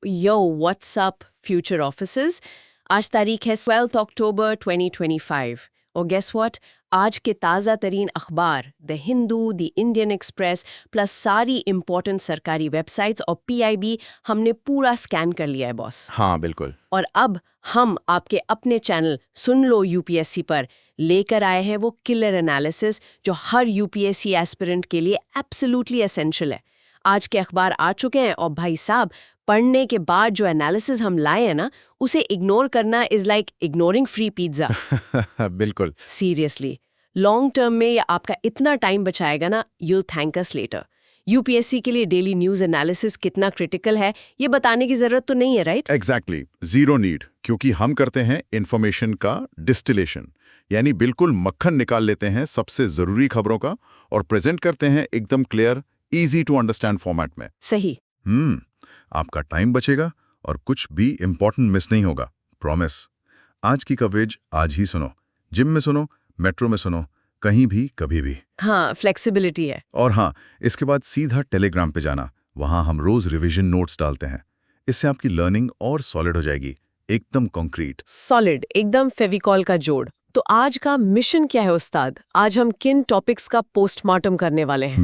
Yo what's up future officers. आज तारीख है 12 अक्टूबर 2025 और गेस व्हाट, आज के ताज़ा तरीन अखबार the Hindu, the Indian express plus सारी इंपॉर्टेंट सरकारी वेबसाइट्स और पीआईबी हमने पूरा स्कैन कर लिया है बॉस। हाँ बिल्कुल। और अब हम आपके अपने चैनल सुन लो यूपीएससी पर लेकर आए हैं वो किलर एनालिसिस जो हर यूपीएससी एस्पिरेंट के लिए एब्सोल्युटली एसेंशियल है। आज के अखबार आ चुके हैं और भाई साहब, पढ़ने के बाद जो एनालिसिस हम लाए हैं ना, उसे इग्नोर करना is like ignoring free pizza. बिल्कुल। सीरियसली, लॉन्ग टर्म में ये आपका इतना टाइम बचाएगा ना, यूल थैंक अस लेटर। यूपीएससी के लिए डेली न्यूज एनालिसिस कितना क्रिटिकल है ये बताने की जरूरत तो नहीं है, राइट? एग्जैक्टली, जीरो नीड, क्योंकि हम करते हैं इंफॉर्मेशन का डिस्टिलेशन, यानी बिल्कुल मक्खन निकाल लेते हैं सबसे जरूरी खबरों का और प्रेजेंट करते हैं एकदम clear, easy to understand format में। सही। आपका टाइम बचेगा और कुछ भी इंपॉर्टेंट मिस नहीं होगा, प्रॉमिस। आज की कवरेज आज ही सुनो, जिम में सुनो, मेट्रो में सुनो, कहीं भी कभी भी। हाँ, फ्लेक्सिबिलिटी है। और हाँ, इसके बाद सीधा टेलीग्राम पे जाना, वहां हम रोज रिवीजन नोट्स डालते हैं। इससे आपकी लर्निंग और सॉलिड हो जाएगी, एकदम कॉन्क्रीट। सॉलिड, एकदम फेविकॉल का जोड़। तो आज का मिशन क्या है उस्ताद? आज हम किन टॉपिक्स का पोस्टमार्टम करने वाले हैं?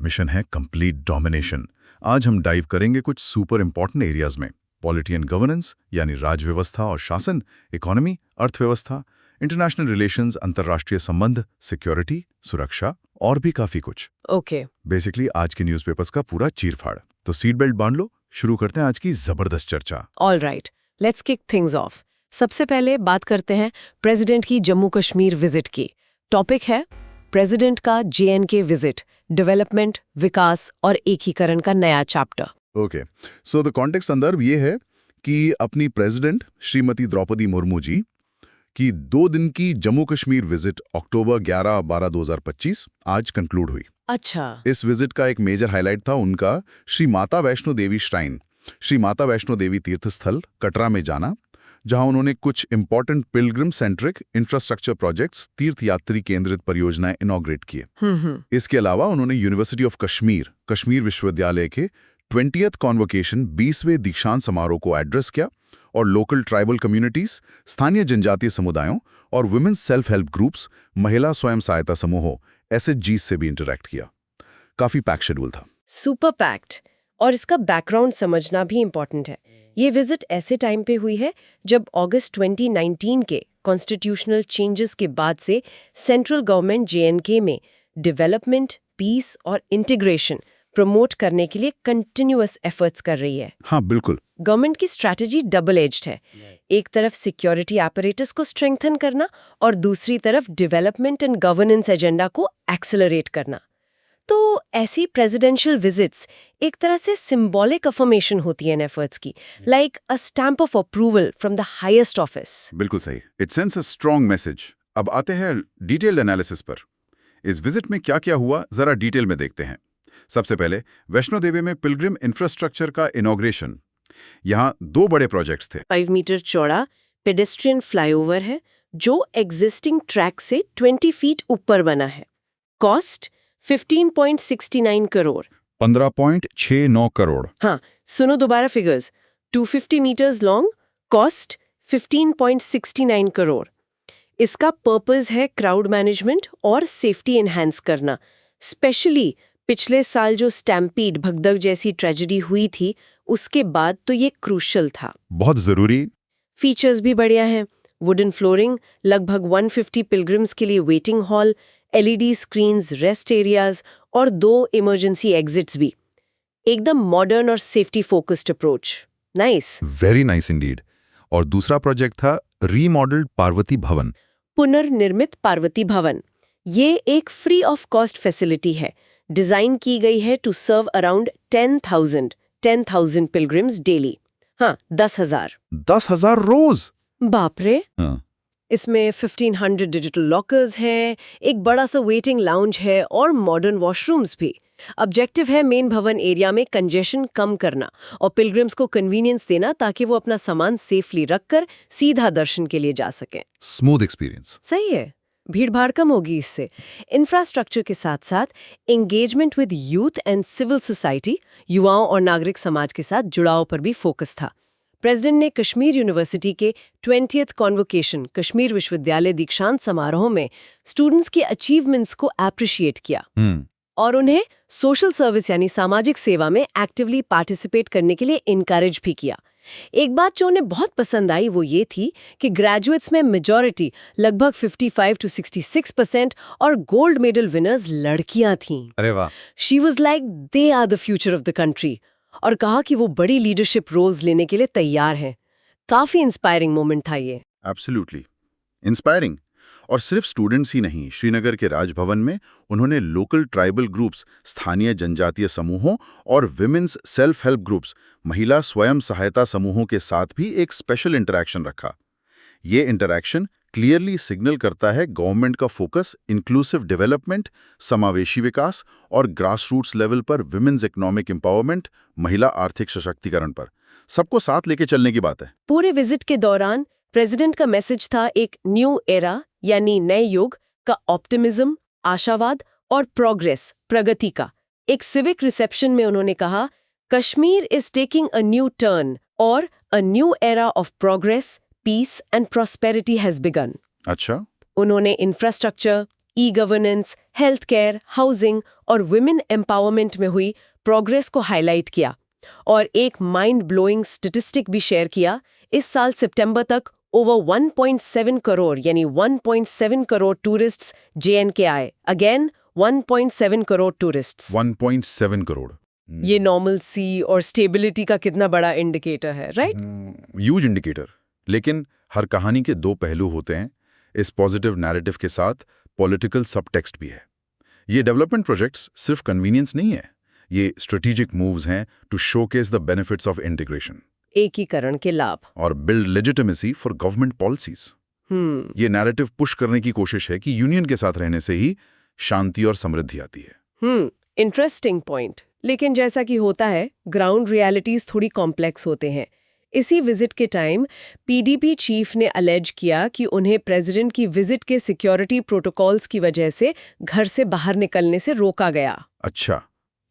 मिशन है कंप्लीट डोमिनेशन। आज हम डाइव करेंगे कुछ सुपर इंपॉर्टेंट एरियाज में, पॉलिटी एंड गवर्नेंस यानी राज व्यवस्था और शासन, इकोनॉमी, अर्थव्यवस्था, इंटरनेशनल रिलेशंस, अंतर्राष्ट्रीय संबंध, सिक्योरिटी, सुरक्षा और भी काफी कुछ। ओके। बेसिकली आज के न्यूज़पेपर्स का पूरा चीरफाड़। तो सीट बेल्ट बांध लो, शुरू करते हैं आज की जबरदस्त चर्चा। All right, let's kick things of. सबसे पहले बात करते हैं प्रेसिडेंट की जम्मू कश्मीर विजिट की। टॉपिक है प्रेसिडेंट का जेएनके विजिट, डेवलपमेंट, विकास और एकीकरण का नया chapter. Okay, so the context संदर्भ ये है कि अपनी प्रेसिडेंट श्रीमती द्रौपदी मुर्मू जी की 2 दिन की जम्मू कश्मीर विजिट अक्टूबर 11-12-2025 आज कंक्लूड हुई। अच्छा। इस विजिट का एक मेजर हाईलाइट था उनका श्री माता वैष्णो देवी श्राइन, श्री माता वैष्णो देवी तीर्थस्थल कटरा में जाना, जहां उन्होंने कुछ important Pilgrim centric infrastructure projects, तीर्थयात्री केंद्रित परियोजनाएं इनॉग्रेट किए। इसके अलावा उन्होंने यूनिवर्सिटी ऑफ कश्मीर, कश्मीर विश्वविद्यालय के 20th कॉन्वोकेशन 20वें दीक्षांत समारोह को एड्रेस किया और लोकल ट्राइबल कम्युनिटीज, स्थानीय जनजातीय समुदायों और वुमेन्स सेल्फ हेल्प ग्रुप्स, महिला स्वयं सहायता समूहों, एसएचजी से भी इंटरैक्ट किया। काफी पैक शेड्यूल था। Super packed. और इसका बैकग्राउंड समझना भी इम्पोर्टेंट है। ये विजिट ऐसे टाइम पे हुई है जब अगस्त 2019 के कॉन्स्टिट्यूशनल चेंजेस के बाद से सेंट्रल गवर्नमेंट जेएनके में डेवलपमेंट, पीस और इंटीग्रेशन प्रमोट करने के लिए कंटिन्यूअस एफर्ट्स कर रही है। हाँ बिल्कुल। गवर्नमेंट की स्ट्रैटेजी डबल एज्ड है। एक तरफ सिक्योरिटी apparatus को स्ट्रेंथन करना और दूसरी तरफ डेवलपमेंट एंड गवर्नेंस एजेंडा को एक्सेलरेट करना। तो ऐसी प्रेसिडेंशियल विजिट्स एक तरह से सिंबॉलिक अफर्मेशन होती है इन एफर्ट्स की, like a stamp of approval from the highest office. बिल्कुल सही, it sends a strong message. अब आते हैं डिटेल्ड एनालिसिस पर। इस विजिट में क्या क्या हुआ जरा डिटेल में देखते हैं। सबसे पहले वैष्णो देवी में पिलग्रिम इंफ्रास्ट्रक्चर का इनॉग्रेशन। यहाँ 2 बड़े प्रोजेक्ट्स थे। 5 मीटर चौड़ा पेडेस्ट्रियन फ्लाईओवर है जो एग्जिस्टिंग ट्रैक से 20 फीट ऊपर बना है। कॉस्ट 15.69 करोड़। 15.69 करोड़। हाँ, सुनो दोबारा figures. 250 meters long, cost 15.69 crore. इसका पर्पस है क्राउड मैनेजमेंट और सेफ्टी एनहांस करना। स्पेशली पिछले साल जो स्टैम्पीड भगदड़ जैसी ट्रेजेडी हुई थी, उसके बाद तो ये क्रूशल था। बहुत जरूरी। फीचर्स भी बढ़िया हैं। वुडन फ्लोरिंग, लगभग 150 पिलग्रिम्स के लिए waiting hall, LED screens, rest areas और 2 इमरजेंसी एग्जिट्स भी। एकदम मॉडर्न और safety focused approach. Nice, very nice Indeed. और दूसरा प्रोजेक्ट था रीमॉडल्ड पार्वती भवन। पुनर्निर्मित पार्वती भवन। ये एक फ्री ऑफ कॉस्ट फैसिलिटी है, डिजाइन की गई है to serve around 10,000 pilgrims daily. हाँ, 10,000 रोज। बाप रे। हाँ। इसमें 1500 डिजिटल लॉकर्स हैं, एक बड़ा सा वेटिंग लाउंज है और मॉडर्न वॉशरूम्स भी। ऑब्जेक्टिव है मेन भवन एरिया में कंजेशन कम करना और पिलग्रिम्स को कन्वीनियंस देना ताकि वो अपना सामान सेफली रखकर सीधा दर्शन के लिए जा सकें। Smooth experience. सही है। भीड़-भाड़ कम होगी इससे। इंफ्रास्ट्रक्चर के साथ-साथ engagement with youth and civil society, युवाओं और नागरिक समाज के साथ जुड़ाव पर भी फोकस था। प्रेसिडेंट ने कश्मीर यूनिवर्सिटी के 20th कॉन्वोकेशन कश्मीर विश्वविद्यालय दीक्षांत समारोह में स्टूडेंट्स के अचीवमेंट्स को एप्रिशिएट किया और उन्हें सोशल सर्विस यानी सामाजिक सेवा में एक्टिवली पार्टिसिपेट करने के लिए इनकरेज भी किया। एक बात जो उन्हें बहुत पसंद आई वो ये थी कि ग्रेजुएट्स में मेजॉरिटी लगभग 55 to 66% और गोल्ड मेडल विनर्स लड़कियां थीं। अरे वाह। She was like they are the future of the country और कहा कि वो बड़ी लीडरशिप रोल्स लेने के लिए तैयार हैं। काफी इंस्पायरिंग मोमेंट था ये। Absolutely inspiring. और सिर्फ स्टूडेंट्स ही नहीं, श्रीनगर के राजभवन में उन्होंने लोकल ट्राइबल ग्रुप्स, स्थानीय जनजातीय समूहों और विमेंस सेल्फ हेल्प ग्रुप्स, महिला स्वयं सहायता समूहों के साथ भी एक स्पेशल इंटरैक्शन रखा। ये इंटरैक्शन क्लियरली सिग्नल करता है गवर्नमेंट का फोकस इंक्लूसिव डेवलपमेंट, समावेशी विकास और ग्रासरूट्स लेवल पर विमेंस इकोनॉमिक एम्पावरमेंट, महिला आर्थिक सशक्तिकरण पर सबको साथ लेके चलने की बात है। पूरे विजिट के दौरान प्रेसिडेंट का मैसेज था एक न्यू एरा यानी नए युग का ऑप्टिमिज्म, आशावाद और प्रोग्रेस, प्रगति का। एक सिविक रिसेप्शन में उन्होंने कहा, Kashmir is taking a new turn और a new era of progress, peace and prosperity has begun. अच्छा। उन्होंने infrastructure, e governance, health care, housing और वुमेन एम्पावरमेंट में हुई प्रोग्रेस को हाईलाइट किया और एक माइंड ब्लोइंग स्टेटिस्टिक भी शेयर किया। इस साल सितंबर तक ओवर 1.7 करोड़ यानी 1.7 करोड़ टूरिस्ट्स JNK आए। Again 1.7 crore tourists. 1.7 करोड़। ये नॉर्मल सी और स्टेबिलिटी का कितना बड़ा इंडिकेटर है, राइट? Huge indicator. लेकिन हर कहानी के दो पहलू होते हैं। इस पॉजिटिव नैरेटिव के साथ पॉलिटिकल सबटेक्स्ट भी है। ये डेवलपमेंट प्रोजेक्ट्स सिर्फ कन्वीनियंस नहीं है, ये स्ट्रेटेजिक मूव्स हैं to showcase the benefits of integration, एकीकरण के लाभ, और build legitimacy for government policies. ये नैरेटिव पुश करने की कोशिश है कि यूनियन के साथ रहने से ही शांति और समृद्धि आती है। Interesting point. लेकिन जैसा कि होता है, ग्राउंड रियलिटीज थोड़ी कॉम्प्लेक्स होते हैं। इसी विजिट के टाइम PDP चीफ ने अलेज किया कि उन्हें प्रेसिडेंट की विजिट के सिक्योरिटी प्रोटोकॉल्स की वजह से घर से बाहर निकलने से रोका गया। अच्छा,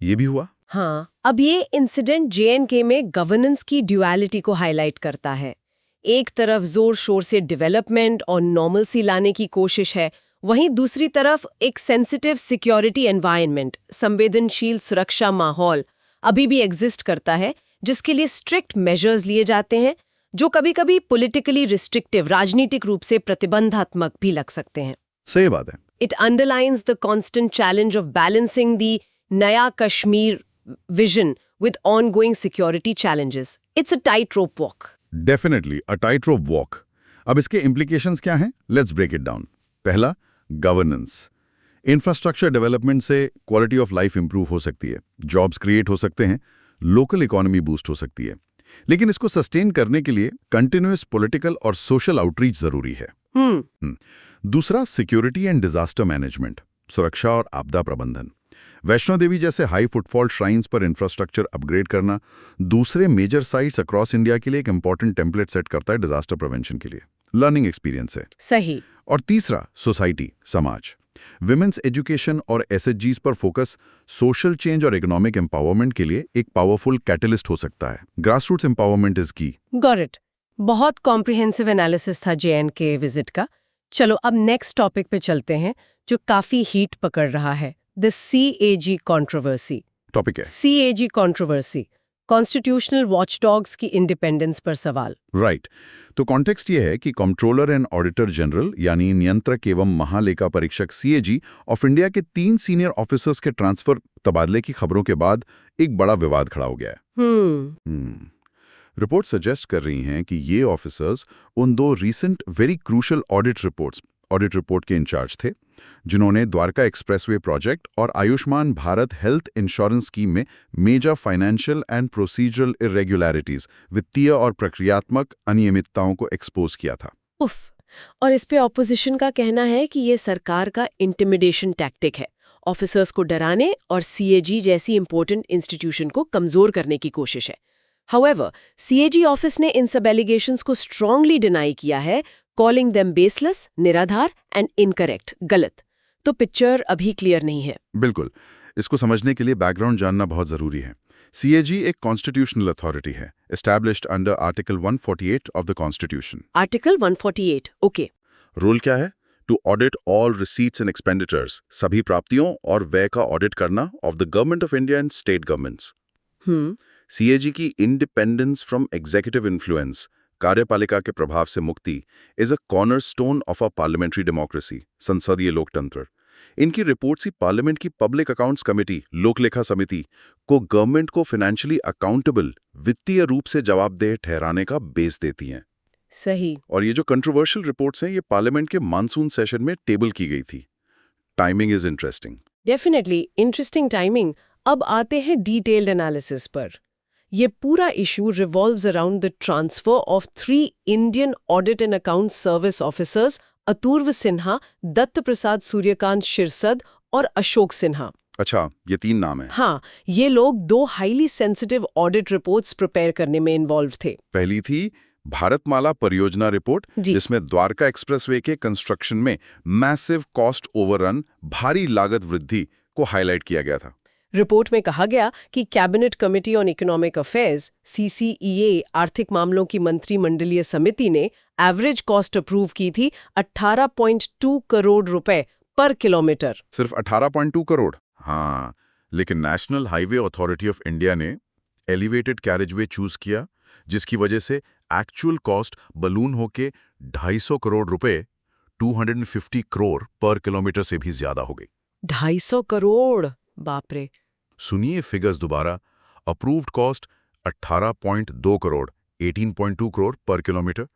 ये भी हुआ? हाँ, अब ये इंसिडेंट JNK में गवर्नेंस की ड्युअलिटी को हाईलाइट करता है। एक तरफ जोर शोर से डेवलपमेंट और नॉर्मलसी लाने की कोशिश है, वहीं दूसरी तरफ एक सेंसिटिव सिक्योरिटी एनवायरनमेंट, संवेदनशील सुरक्षा माहौल अभी भी एग्जिस्ट करता है, जिसके लिए स्ट्रिक्ट मेजर्स लिए जाते हैं, जो कभी-कभी पॉलिटिकली रिस्ट्रिक्टिव, राजनीतिक रूप से प्रतिबंधात्मक भी लग सकते हैं। सही बात है। It underlines the constant challenge of balancing the नया Kashmir vision with ongoing security challenges. It's a tightrope walk. Definitely a tightrope walk. अब इसके implications क्या हैं? Let's break it down. पहला, governance. इंफ्रास्ट्रक्चर डेवलपमेंट से क्वालिटी ऑफ लाइफ इंप्रूव हो सकती है, जॉब्स क्रिएट हो सकते हैं, लोकल इकोनॉमी बूस्ट हो सकती है। लेकिन इसको सस्टेन करने के लिए कंटिन्यूअस पॉलिटिकल और सोशल आउटरीच जरूरी है। दूसरा, सिक्योरिटी एंड डिजास्टर मैनेजमेंट, सुरक्षा और आपदा प्रबंधन। वैष्णो देवी जैसे हाई फुटफॉल श्राइन्स पर इंफ्रास्ट्रक्चर अपग्रेड करना दूसरे मेजर साइट्स अक्रॉस इंडिया के लिए एक इंपॉर्टेंट टेम्पलेट सेट करता है डिजास्टर प्रिवेंशन के लिए। लर्निंग एक्सपीरियंस है। सही। और तीसरा, सोसाइटी, समाज। विमेंस एजुकेशन और SHGs पर फोकस सोशल चेंज और इकोनॉमिक एम्पावरमेंट के लिए एक पावरफुल कैटलिस्ट हो सकता है। ग्रासरूट्स एम्पावरमेंट इज की। Got it. बहुत कॉम्प्रिहेंसिव एनालिसिस था JNK विजिट का। चलो अब नेक्स्ट टॉपिक पे चलते हैं, जो काफी हीट पकड़ रहा है, द CAG कंट्रोवर्सी। टॉपिक है CAG कंट्रोवर्सी, कॉन्स्टिट्यूशनल वॉचडॉग्स की इंडिपेंडेंस पर सवाल। राइट। तो कॉन्टेक्स्ट ये है कि कंट्रोलर एंड ऑडिटर जनरल यानी नियंत्रक एवं महालेखा परीक्षक CAG ऑफ इंडिया के 3 सीनियर ऑफिसर्स के ट्रांसफर तबादले की खबरों के बाद एक बड़ा विवाद खड़ा हो गया है। रिपोर्ट सजेस्ट कर रही हैं कि ये ऑफिसर्स उन 2 recent very crucial audit report के इंचार्ज थे, जिन्होंने द्वारका एक्सप्रेसवे प्रोजेक्ट और Ayushman Bharat health insurance scheme में major financial and procedural irregularities, वित्तीय और प्रक्रियात्मक अनियमितताओं को एक्सपोज किया था। उफ। और इस पे ऑपोजिशन का कहना है कि ये सरकार का इंटिमिडेशन टैक्टिक है, ऑफिसर्स को डराने और CAG जैसी इंपॉर्टेंट इंस्टीट्यूशन को कमजोर करने की कोशिश है। हाउएवर, CAG ऑफिस ने इन सब एलिगेशंस को स्ट्रांगली डिनाई किया है, कॉलिंग देम बेसलेस, निराधार एंड इनकरेक्ट, गलत। तो पिक्चर अभी क्लियर नहीं है। बिल्कुल। इसको समझने के लिए बैकग्राउंड जानना बहुत जरूरी है। CAG एक कॉन्स्टिट्यूशनल अथॉरिटी है, established under article 148 of the constitution. Article 148, okay. Rule क्या है? To audit all receipts and expenditures, सभी प्राप्तियों और व्यय का ऑडिट करना of the government of India and state governments. CAG की इंडिपेंडेंस फ्रॉम एग्जीक्यूटिव इन्फ्लुएंस, कार्यपालिका के प्रभाव से मुक्ति, is a cornerstone of a parliamentary democracy, संसदीय लोकतंत्र। इनकी रिपोर्ट्स ही पार्लियामेंट की पब्लिक अकाउंट्स कमेटी, लोक लेखा समिति, को गवर्नमेंट को फाइनेंशियली अकाउंटेबल, वित्तीय रूप से जवाबदेह ठहराने का बेस देती हैं। सही। और ये जो कंट्रोवर्शियल रिपोर्ट्स हैं, ये पार्लियामेंट के मानसून सेशन में टेबल की गई थी। Timing is interesting. Definitely interesting timing. अब आते हैं डिटेल्ड एनालिसिस पर। ये पूरा issue revolves around the transfer of 3 Indian audit and account service officers, Apurva Sinha, Datta Prasad Suryakant Shirsad और अशोक सिन्हा। अच्छा, ये 3 नाम हैं। हाँ, ये लोग 2 highly sensitive audit reports prepare करने में इन्वॉल्व थे। पहली थी भारतमाला परियोजना रिपोर्ट, जिसमें द्वारका एक्सप्रेसवे के कंस्ट्रक्शन में मैसिव कॉस्ट ओवररन, भारी लागत वृद्धि को हाईलाइट किया गया था। रिपोर्ट में कहा गया कि cabinet committee on economic affairs CCEA आर्थिक मामलों की मंत्रिमंडलीय समिति ने एवरेज कॉस्ट अप्रूव की थी 18.2 करोड़ रुपए पर किलोमीटर। सिर्फ 18.2 करोड़? हाँ, लेकिन national highway authority of India ने एलिवेटेड कैरेजवे चूज किया, जिसकी वजह से एक्चुअल कॉस्ट बलून होके 250 करोड़ रुपए, 250 करोड़ पर किलोमीटर से भी ज्यादा हो गई। 250 करोड़, बाप रे। सुनिए फिगर्स दोबारा। अप्रूव्ड कॉस्ट 18.2 करोड़, 18.2 करोड़ पर kilometre.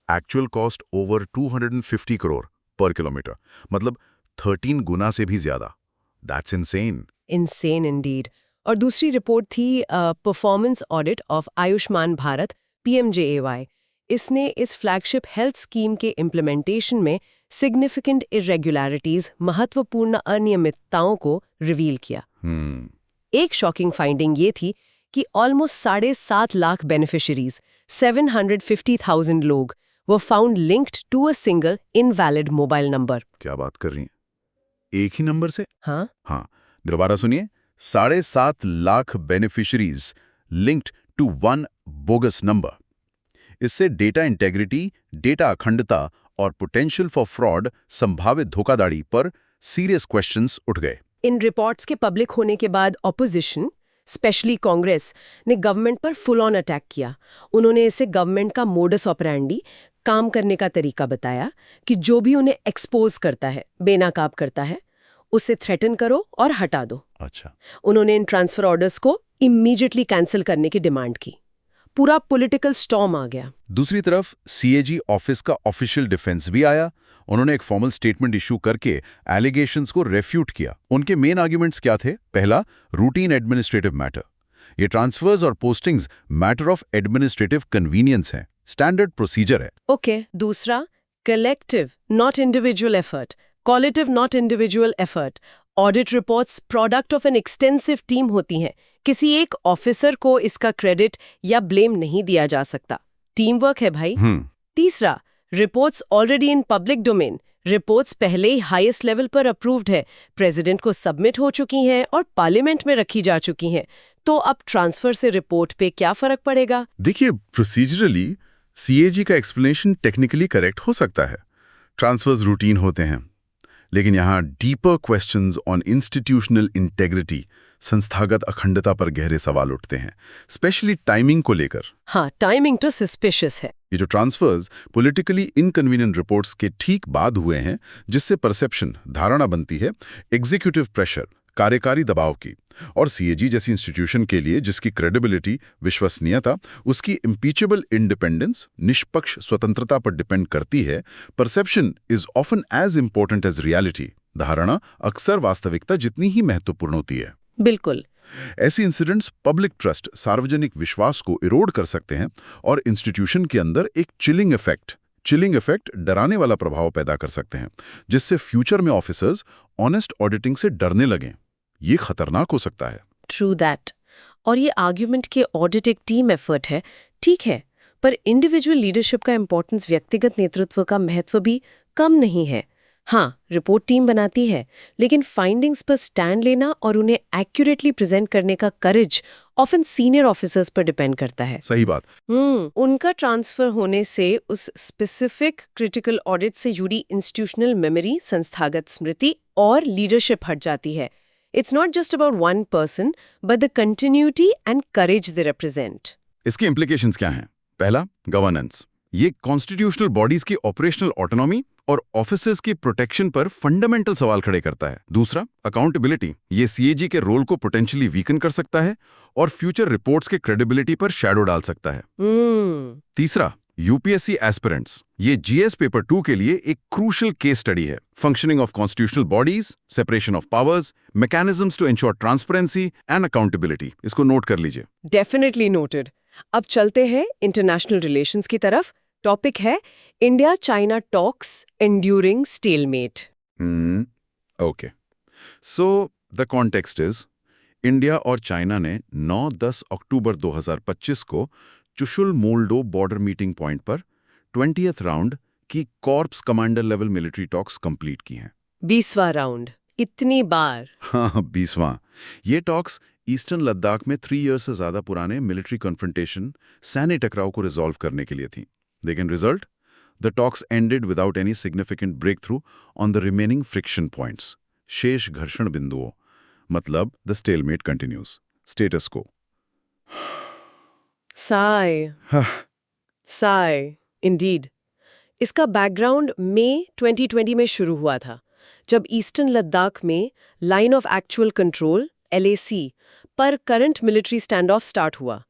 Actual cost over 250 crore पर किलोमीटर, मतलब 13 गुना से भी ज्यादा। That's insane. Insane Indeed. और दूसरी रिपोर्ट थी performance audit of Ayushman Bharat PMJAY। इसने इस फ्लैगशिप हेल्थ स्कीम के इम्प्लीमेंटेशन में सिग्निफिकेंट इरेगुलरिटीज, महत्वपूर्ण अनियमितताओं को रिवील किया। एक शॉकिंग फाइंडिंग ये थी कि ऑलमोस्ट 7.5 लाख बेनिफिशरीज, 750,000 लोग, were found linked to a single invalid mobile number। क्या बात कर रही हैं? एक ही नंबर से? हाँ, दोबारा सुनिए। 7.5 lakh beneficiaries linked to 1 bogus number. इससे डेटा इंटेग्रिटी, डेटा अखंडता और पोटेंशियल फॉर फ्रॉड, संभावित धोखाधड़ी पर सीरियस क्वेश्चंस उठ गए। इन रिपोर्ट्स के पब्लिक होने के बाद ऑपोजिशन, स्पेशली कांग्रेस, ने गवर्नमेंट पर फुल ऑन अटैक किया। उन्होंने इसे गवर्नमेंट का मोडस ऑपरेंडी, काम करने का तरीका बताया कि जो भी उन्हें एक्सपोज करता है, बेनकाब करता है, उसे थ्रेटन करो और हटा दो। अच्छा। उन्होंने इन ट्रांसफर ऑर्डर्स को इमीडिएटली कैंसिल करने की डिमांड की। पूरा पॉलिटिकल स्टॉर्म आ गया। दूसरी तरफ CAG ऑफिस का ऑफिशियल डिफेंस भी आया। उन्होंने एक फॉर्मल स्टेटमेंट इशू करके एलिगेशंस को रेफ्यूट किया। उनके मेन आर्ग्यूमेंट्स क्या थे? पहला, रूटीन एडमिनिस्ट्रेटिव मैटर। ये ट्रांसफर्स और postings matter of administrative convenience है, स्टैंडर्ड प्रोसीजर है। ओके। दूसरा, collective not individual effort, collective not individual effort. Audit reports product of an extensive team होती हैं। किसी एक ऑफिसर को इसका क्रेडिट या ब्लेम नहीं दिया जा सकता। टीम वर्क है भाई। तीसरा, reports already in public domain. Reports पहले ही हाईएस्ट लेवल पर अप्रूव्ड है, प्रेसिडेंट को सबमिट हो चुकी हैं और पार्लियामेंट में रखी जा चुकी हैं। तो अब ट्रांसफर से रिपोर्ट पे क्या फर्क पड़ेगा? देखिए, प्रोसीजरली CAG का एक्सप्लेनेशन टेक्निकली करेक्ट हो सकता है। ट्रांसफर्स रूटीन होते हैं, लेकिन यहाँ deeper questions on institutional integrity, संस्थागत अखंडता पर गहरे सवाल उठते हैं, स्पेशली टाइमिंग को लेकर। हाँ, टाइमिंग तो सस्पिशियस है। ये जो ट्रांसफर्स पॉलिटिकली इनकन्वीनियंट रिपोर्ट्स के ठीक बाद हुए हैं, जिससे परसेप्शन, धारणा बनती है एग्जीक्यूटिव प्रेशर, कार्यकारी दबाव की, और CAG जैसी इंस्टीट्यूशन के लिए जिसकी क्रेडिबिलिटी, विश्वसनीयता, उसकी इम्पीचेबल इंडिपेंडेंस, निष्पक्ष स्वतंत्रता पर डिपेंड करती है। Perception is often as important as reality. धारणा अक्सर वास्तविकता जितनी ही महत्वपूर्ण होती है। बिल्कुल। ऐसी इंसिडेंट्स पब्लिक ट्रस्ट, सार्वजनिक विश्वास को इरोड कर सकते हैं और इंस्टीट्यूशन के अंदर एक चिलिंग इफेक्ट, डराने वाला प्रभाव पैदा कर सकते हैं, जिससे फ्यूचर में ऑफिसर्स ऑनेस्ट ऑडिटिंग से डरने लगें। ये खतरनाक हो सकता है। True that. और ये आर्ग्यूमेंट कि ऑडिट एक टीम एफर्ट है, ठीक है, पर इंडिविजुअल लीडरशिप का इम्पोर्टेंस व्यक्तिगत नेतृत्व का महत्व भी कम नहीं है। हाँ, रिपोर्ट टीम बनाती है, लेकिन फाइंडिंग्स पर स्टैंड लेना और उन्हें एक्यूरेटली प्रेजेंट करने का करेज ऑफन सीनियर ऑफिसर्स पर डिपेंड करता है। सही बात। उनका ट्रांसफर होने से उस स्पेसिफिक क्रिटिकल ऑडिट से जुड़ी इंस्टीट्यूशनल मेमोरी, संस्थागत स्मृति और लीडरशिप हट जाती है। It's not just about one person but the continuity and courage they represent. इसके इम्प्लीकेशंस क्या हैं? पहला, गवर्नेंस। ये कॉन्स्टिट्यूशनल बॉडीज की ऑपरेशनल ऑटोनॉमी और ऑफिसर्स की प्रोटेक्शन पर फंडामेंटल सवाल खड़े करता है। दूसरा, अकाउंटेबिलिटी। ये सीएजी के रोल को पोटेंशियली वीकन कर सकता है और फ्यूचर रिपोर्ट्स के क्रेडिबिलिटी पर शैडो डाल सकता है। तीसरा, यूपीएससी एस्पिरेंट्स। ये जीएस पेपर 2 के लिए एक क्रूशियल केस स्टडी है। Functioning of constitutional bodies, separation of powers, mechanisms to ensure transparency and accountability. इसको नोट कर लीजिए। Definitely noted. अब चलते हैं इंटरनेशनल रिलेशंस की तरफ। टॉपिक है India China talks enduring stalemate. Okay, so the context is, India और चाइना ने 9-10 अक्टूबर 2025 को Chushul Moldo border meeting point पर 20th राउंड की corps commander level military talks complete की हैं। 20वां राउंड, इतनी बार? हाँ, 20वां। ये टॉक्स ईस्टर्न लद्दाख में 3 ईयर से ज्यादा पुराने मिलिट्री कन्फ्रंटेशन, सैन्य टकराव को रिजॉल्व करने के लिए थी। लेकिन result, the talks ended without any significant breakthrough on the remaining friction points. शेष घर्षण बिंदुओं, मतलब the stalemate continues. Status quo साय इंडीड। इसका बैकग्राउंड मई 2020 में शुरू हुआ था, जब ईस्टर्न लद्दाख में line of actual control LAC पर current military stand off start हुआ।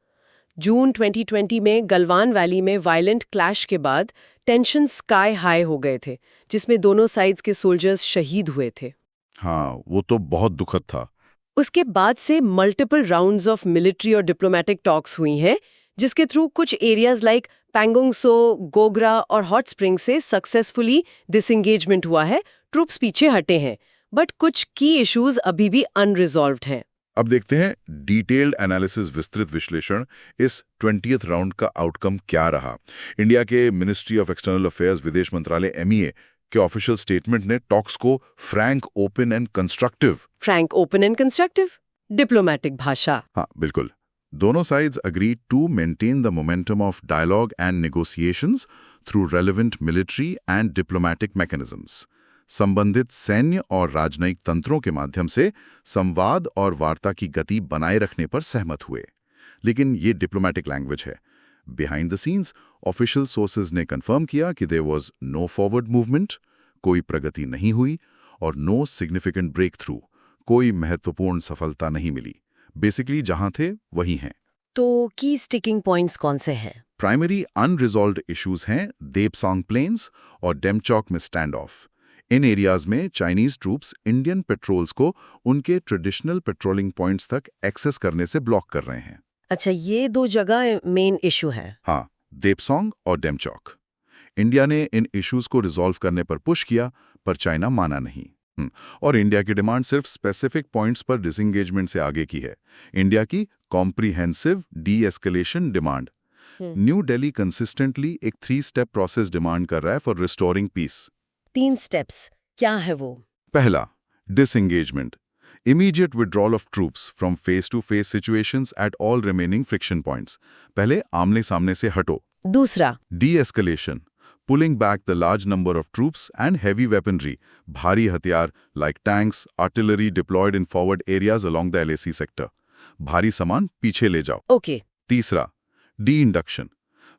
जून 2020 में गलवान वैली में वायलेंट क्लैश के बाद टेंशन स्काई हाई हो गए थे, जिसमें दोनों साइड्स के सोल्जर्स शहीद हुए थे। हाँ, वो तो बहुत दुखद था। उसके बाद से मल्टीपल राउंड्स ऑफ मिलिट्री और डिप्लोमेटिक टॉक्स हुई हैं, जिसके थ्रू कुछ एरियाज लाइक पैंगोंग सो, गोगरा और हॉट स्प्रिंग से सक्सेसफुली डिसएंगेजमेंट हुआ है। ट्रूप्स पीछे हटे हैं, बट कुछ की इश्यूज अभी भी अनरिजॉल्व्ड हैं। अब देखते हैं डिटेल्ड एनालिसिस, विस्तृत विश्लेषण, इस 20th राउंड का आउटकम क्या रहा। इंडिया के मिनिस्ट्री ऑफ एक्सटर्नल अफेयर्स, विदेश मंत्रालय MEA के ऑफिशियल स्टेटमेंट ने टॉक्स को Frank, open and constructive diplomatic भाषा। हाँ, बिल्कुल। दोनों sides agreed to maintain the momentum of dialogue and negotiations through relevant military and diplomatic mechanisms. संबंधित सैन्य और राजनयिक तंत्रों के माध्यम से संवाद और वार्ता की गति बनाए रखने पर सहमत हुए। लेकिन ये डिप्लोमेटिक लैंग्वेज है। Behind the scenes official sources ने कंफर्म किया कि there was no forward movement, कोई प्रगति नहीं हुई, और नो सिग्निफिकेंट ब्रेक थ्रू, कोई महत्वपूर्ण सफलता नहीं मिली। बेसिकली जहां थे वही हैं। तो की स्टिकिंग पॉइंट्स कौन से हैं? प्राइमरी अनरिजॉल्व्ड इश्यूज हैं देपसांग प्लेन्स और डेमचौक में स्टैंड ऑफ। इन एरियाज में चाइनीज ट्रूप्स इंडियन पेट्रोल्स को उनके ट्रेडिशनल पेट्रोलिंग पॉइंट्स तक एक्सेस करने से ब्लॉक कर रहे हैं। अच्छा, ये 2 जगह मेन इशू है। हाँ, देपसांग और डेमचौक। इंडिया ने इन इश्यूज को रिजॉल्व करने पर पुश किया, पर चाइना माना नहीं। और इंडिया की डिमांड सिर्फ स्पेसिफिक पॉइंट्स पर डिसएंगेजमेंट से आगे की है। इंडिया की comprehensive D-escalation demand. New Delhi consistently एक 3 स्टेप प्रोसेस डिमांड कर रहा है फॉर रिस्टोरिंग पीस। 3 स्टेप्स क्या है वो? पहला, disengagement, immediate withdrawal of troops from face to face situations at all remaining friction points. पहले आमने सामने से हटो। दूसरा, deescalation, pulling back the large number of troops and heavy weaponry, भारी हथियार like tanks, artillery deployed in forward areas along the LAC sector. भारी सामान पीछे ले जाओ। ओके। तीसरा, de-induction,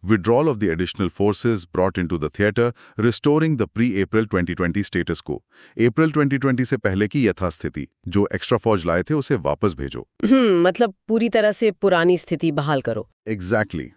withdrawal of the additional forces brought into the theater, restoring the pre-April 2020 status quo. April 2020 से पहले की यथास्थिति, जो एक्स्ट्रा फौज लाए थे उसे वापस भेजो। मतलब पूरी तरह से पुरानी स्थिति बहाल करो। Exactly.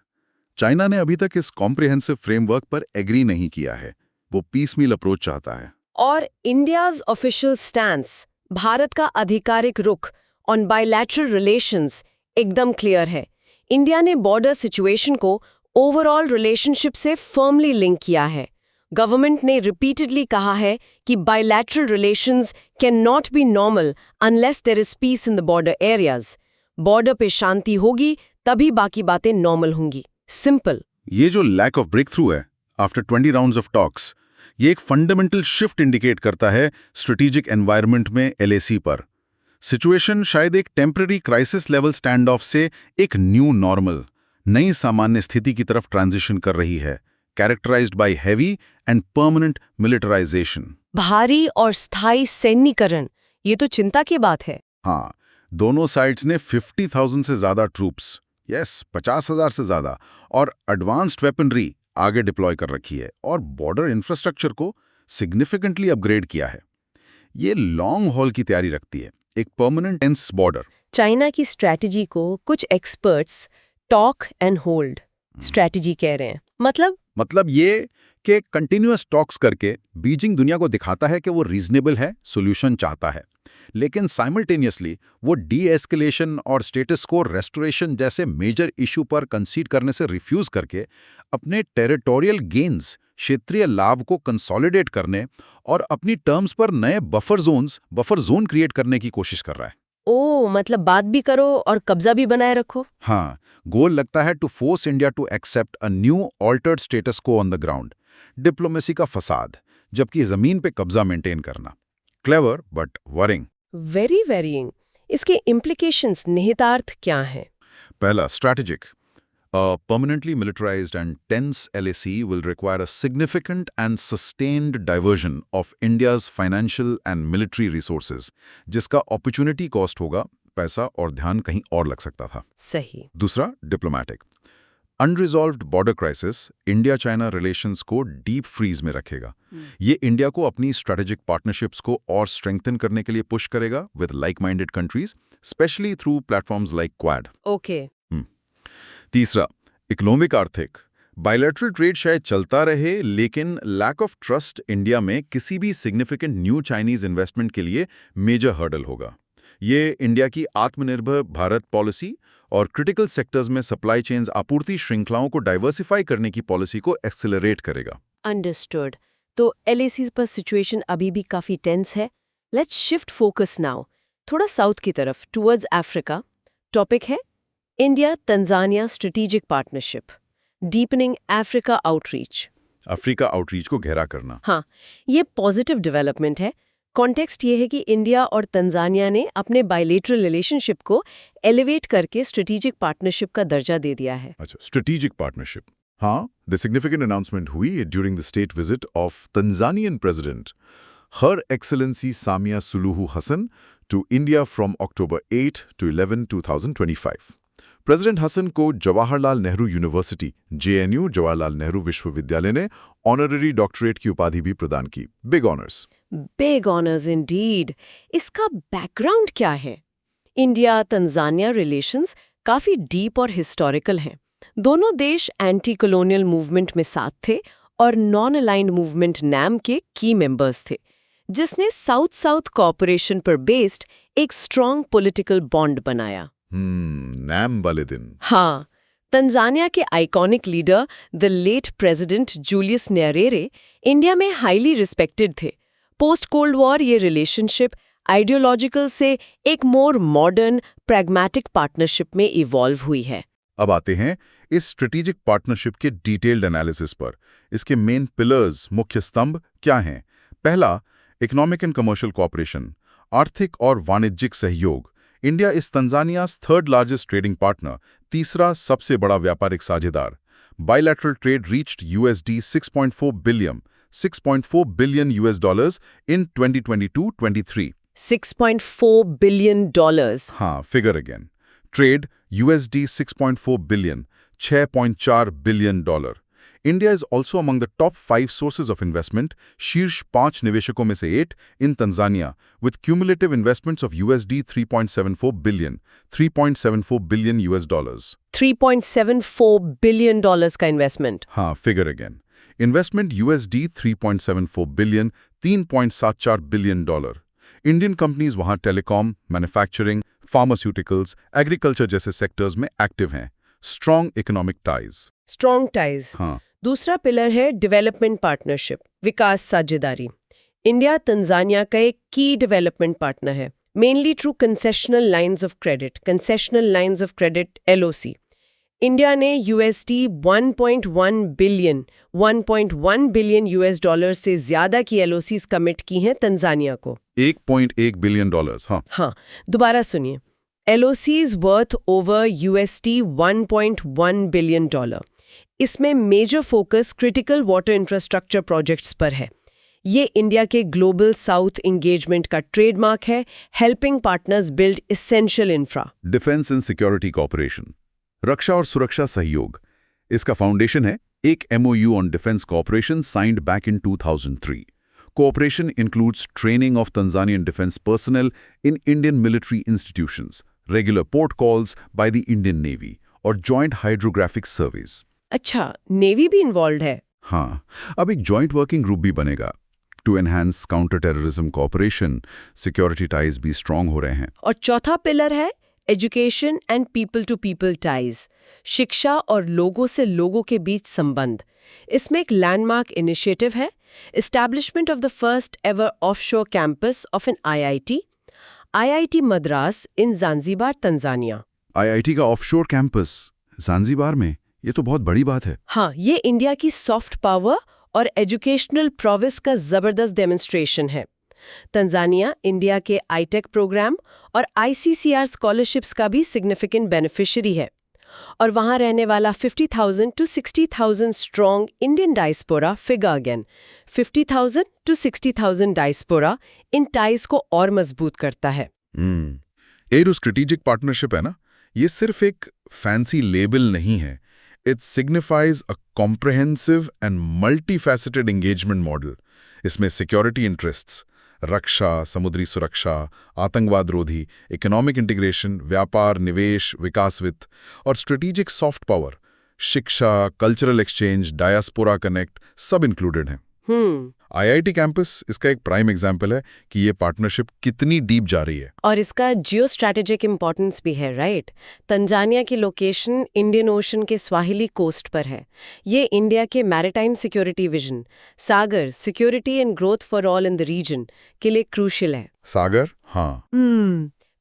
चाइना ने अभी तक इस कॉम्प्रिहेंसिव फ्रेमवर्क पर एग्री नहीं किया है। वो पीसमील अप्रोच चाहता है। और इंडियाज ऑफिशियल स्टैंस, भारत का आधिकारिक रुख ऑन बायलैटरल रिलेशंस एकदम क्लियर है। इंडिया ने बॉर्डर सिचुएशन को ओवरऑल रिलेशनशिप से फर्मली लिंक किया है। गवर्नमेंट ने रिपीटेडली कहा है कि bilateral relations cannot be normal unless there is peace in the border areas. Border पे शांति होगी तभी बाकी बातें नॉर्मल होंगी। सिंपल। ये जो लैक ऑफ ब्रेक थ्रू है आफ्टर 20 राउंड्स ऑफ टॉक्स, ये एक फंडामेंटल शिफ्ट इंडिकेट करता है स्ट्रेटेजिक एनवायरनमेंट में एलएसी पर। सिचुएशन शायद एक temporary crisis level stand of से एक न्यू नॉर्मल, नई सामान्य स्थिति की तरफ ट्रांजिशन कर रही है, characterised by heavy and permanent militarisation. भारी और स्थायी सैन्यीकरण, ये तो चिंता की बात है। हाँ, दोनों साइड्स ने 50,000 से ज्यादा ट्रूप्स, 50,000 से ज्यादा, और एडवांस्ड वेपनरी आगे डिप्लॉय कर रखी है और बॉर्डर इंफ्रास्ट्रक्चर को सिग्निफिकेंटली अपग्रेड किया है। ये लॉन्ग हॉल की तैयारी रखती है, एक परमानेंट टेंस बॉर्डर। चाइना की स्ट्रैटेजी को कुछ experts talk and hold strategy कह रहे हैं। मतलब ये कि कंटिन्यूअस टॉक्स करके बीजिंग दुनिया को दिखाता है कि वो रीजनेबल है, सॉल्यूशन चाहता है, लेकिन साइमल्टेनियसली वो डी-एस्केलेशन और स्टेटस को रेस्टोरेशन जैसे मेजर इशू पर कंसीड करने से रिफ्यूज करके अपने टेरिटोरियल गेन्स, क्षेत्रीय लाभ को कंसोलिडेट करने और अपनी टर्म्स पर नए बफर जोन क्रिएट करने की कोशिश कर रहा है। मतलब बात भी करो और कब्जा भी बनाए रखो। हाँ, गोल लगता है to force India to accept a new altered status quo on the ground. Diplomacy का फसाद, जबकि जमीन पे कब्जा मेंटेन करना। Clever but worrying. Very worrying. इसके इम्प्लीकेशंस, निहितार्थ क्या हैं? पहला, strategic. A permanently militarized and tense LAC will require a significant and sustained diversion of India's financial and military resources, जिसका opportunity cost होगा, पैसा और ध्यान कहीं और लग सकता था। सही। दूसरा, diplomatic. Unresolved border crisis India China relations को डीप फ्रीज में रखेगा। ये इंडिया को अपनी स्ट्रेटेजिक पार्टनरशिप्स को और स्ट्रेंथन करने के लिए पुश करेगा with like minded countries, specially through platforms like quad. Okay. तीसरा, इकोनॉमिक आर्थिक। बायलैटरल ट्रेड शायद चलता रहे, लेकिन लैक ऑफ ट्रस्ट इंडिया में किसी भी सिग्निफिकेंट न्यू चाइनीज इन्वेस्टमेंट के लिए मेजर हर्डल होगा। ये इंडिया की आत्मनिर्भर भारत पॉलिसी और क्रिटिकल सेक्टर्स में सप्लाई चेन्स, आपूर्ति श्रृंखलाओं को डाइवर्सिफाई करने की पॉलिसी को एक्सेलरेट करेगा। अंडरस्टूड। तो एलएसी पर सिचुएशन अभी भी काफी टेंस है। लेट्स शिफ्ट फोकस नाउ थोड़ा साउथ की तरफ, टुवर्ड्स अफ्रीका। टॉपिक है India Tanzania strategic partnership, deepening Africa outreach. Africa outreach को गहरा करना। हाँ, ये पॉजिटिव डेवलपमेंट है। कॉन्टेक्स्ट ये है कि इंडिया और तंजानिया ने अपने बायलेटरल रिलेशनशिप को एलिवेट करके स्ट्रेटेजिक पार्टनरशिप का दर्जा दे दिया है। अच्छा, स्ट्रेटेजिक पार्टनरशिप। हाँ, द सिग्निफिकेंट अनाउंसमेंट हुई during the state visit of Tanzanian president her excellency Samia Suluhu Hassan to India from October 8 to 11, 2025। President Hassan को जवाहरलाल नेहरू यूनिवर्सिटी JNU जवाहरलाल नेहरू विश्वविद्यालय ने ऑनररी डॉक्टरेट की उपाधि भी प्रदान की। Big honours. Big honours indeed. इसका बैकग्राउंड क्या है? इंडिया तंजानिया रिलेशंस काफी डीप और हिस्टोरिकल हैं। दोनों देश एंटी कॉलोनियल मूवमेंट में साथ थे और नॉन अलाइंड मूवमेंट NAM के की मेंबर्स थे, जिसने साउथ साउथ कोऑपरेशन पर बेस्ड एक स्ट्रॉन्ग पॉलिटिकल बॉन्ड बनाया। NAM वाले दिन। हाँ, तंजानिया के iconic leader the late president Julius Nyerere India में हाईली रिस्पेक्टेड थे। पोस्ट कोल्ड वॉर ये रिलेशनशिप आइडियोलॉजिकल से एक मोर मॉडर्न प्रैग्मेटिक पार्टनरशिप में इवॉल्व हुई है। अब आते हैं इस स्ट्रेटेजिक पार्टनरशिप के डिटेल्ड एनालिसिस पर। इसके मेन पिलर्स, मुख्य स्तंभ क्या हैं? पहला, इकोनॉमिक एंड कमर्शियल कोऑपरेशन, आर्थिक और वाणिज्यिक सहयोग। India is Tanzania's third largest trading partner, तीसरा सबसे बड़ा व्यापारिक साझेदार। Bilateral trade reached $6.4 billion in 2022-23। $6.4 billion. हाँ, figure again. Trade $6.4 billion, $6.4 billion. India is also among the top 5 sources of investment, शीर्ष 5 निवेशकों में से 8 in Tanzania, with cumulative investments of $3.74 billion, $3.74 billion $3.74 billion का इन्वेस्टमेंट। हाँ, figure again. Investment $3.74 billion, $3.74 billion. Indian companies वहां telecom, manufacturing, pharmaceuticals, agriculture जैसे sectors में active हैं। Strong economic ties. Strong ties. हाँ। दूसरा पिलर है डेवलपमेंट पार्टनरशिप, विकास साझेदारी। इंडिया तंजानिया का एक की डेवलपमेंट पार्टनर है, mainly through concessional lines of credit LOC। India ने $1.1 बिलियन यूएस डॉलर से ज्यादा की एलओसीज कमिट की हैं तंजानिया को। $1.1 बिलियन, हाँ। हाँ, दोबारा सुनिए, LOCs वर्थ ओवर $1.1 बिलियन। इसमें major focus critical water infrastructure projects पर है। ये इंडिया के ग्लोबल साउथ एंगेजमेंट का ट्रेडमार्क है, helping partners build essential infra. Defence and security cooperation, रक्षा और सुरक्षा सहयोग, इसका फाउंडेशन है एक MOU on defence cooperation signed back in 2003। Cooperation includes training of Tanzanian defense personnel in Indian military institutions, regular port calls by the Indian Navy, और joint hydrographic surveys. अच्छा, navy भी इन्वॉल्व है? हाँ, अब एक joint working group भी बनेगा। To enhance counter-terrorism cooperation, security ties भी strong हो रहे हैं। और चौथा पिलर है education and people to people ties, शिक्षा और लोगों से लोगों के बीच संबंध। इसमें एक लैंडमार्क इनिशिएटिव है, establishment of the first ever offshore campus of an IIT Madras in Zanzibar, Tanzania. IIT का ऑफशोर कैंपस ज़ांज़ीबार में, ये तो बहुत बड़ी बात है। हाँ, ये इंडिया की सॉफ्ट पावर और एजुकेशनल प्रोविस का जबरदस्त डेमोन्स्ट्रेशन है। तंजानिया इंडिया के ITEC प्रोग्राम और ICCR स्कॉलरशिप्स का भी सिग्निफिकेंट बेनिफिशियरी है, और वहां रहने वाला 50,000 to 60,000 strong Indian diaspora, figure again 50,000 to 60,000 diaspora, in ties को और मजबूत करता है। एरो स्ट्रेटेजिक पार्टनरशिप है ना, ये सिर्फ एक फैंसी लेबल नहीं है। It signifies a comprehensive and multifaceted engagement model. इसमें सिक्योरिटी इंटरेस्ट्स, रक्षा, समुद्री सुरक्षा, आतंकवाद रोधी, इकोनॉमिक इंटीग्रेशन, व्यापार, निवेश, विकास वित्त और स्ट्रेटेजिक सॉफ्ट पावर, शिक्षा, कल्चरल एक्सचेंज, डायस्पोरा कनेक्ट, सब इंक्लूडेड हैं। IIT कैंपस इसका एक प्राइम एग्जाम्पल है कि ये पार्टनरशिप कितनी डीप जा रही है। और इसका जियो स्ट्रैटेजिक इंपॉर्टेंस भी है, राइट? तंजानिया की लोकेशन इंडियन ओशन के स्वाहिली कोस्ट पर है। ये इंडिया के maritime security vision, Sagar security and growth for all in the region के लिए क्रूशियल है। सागर, हाँ।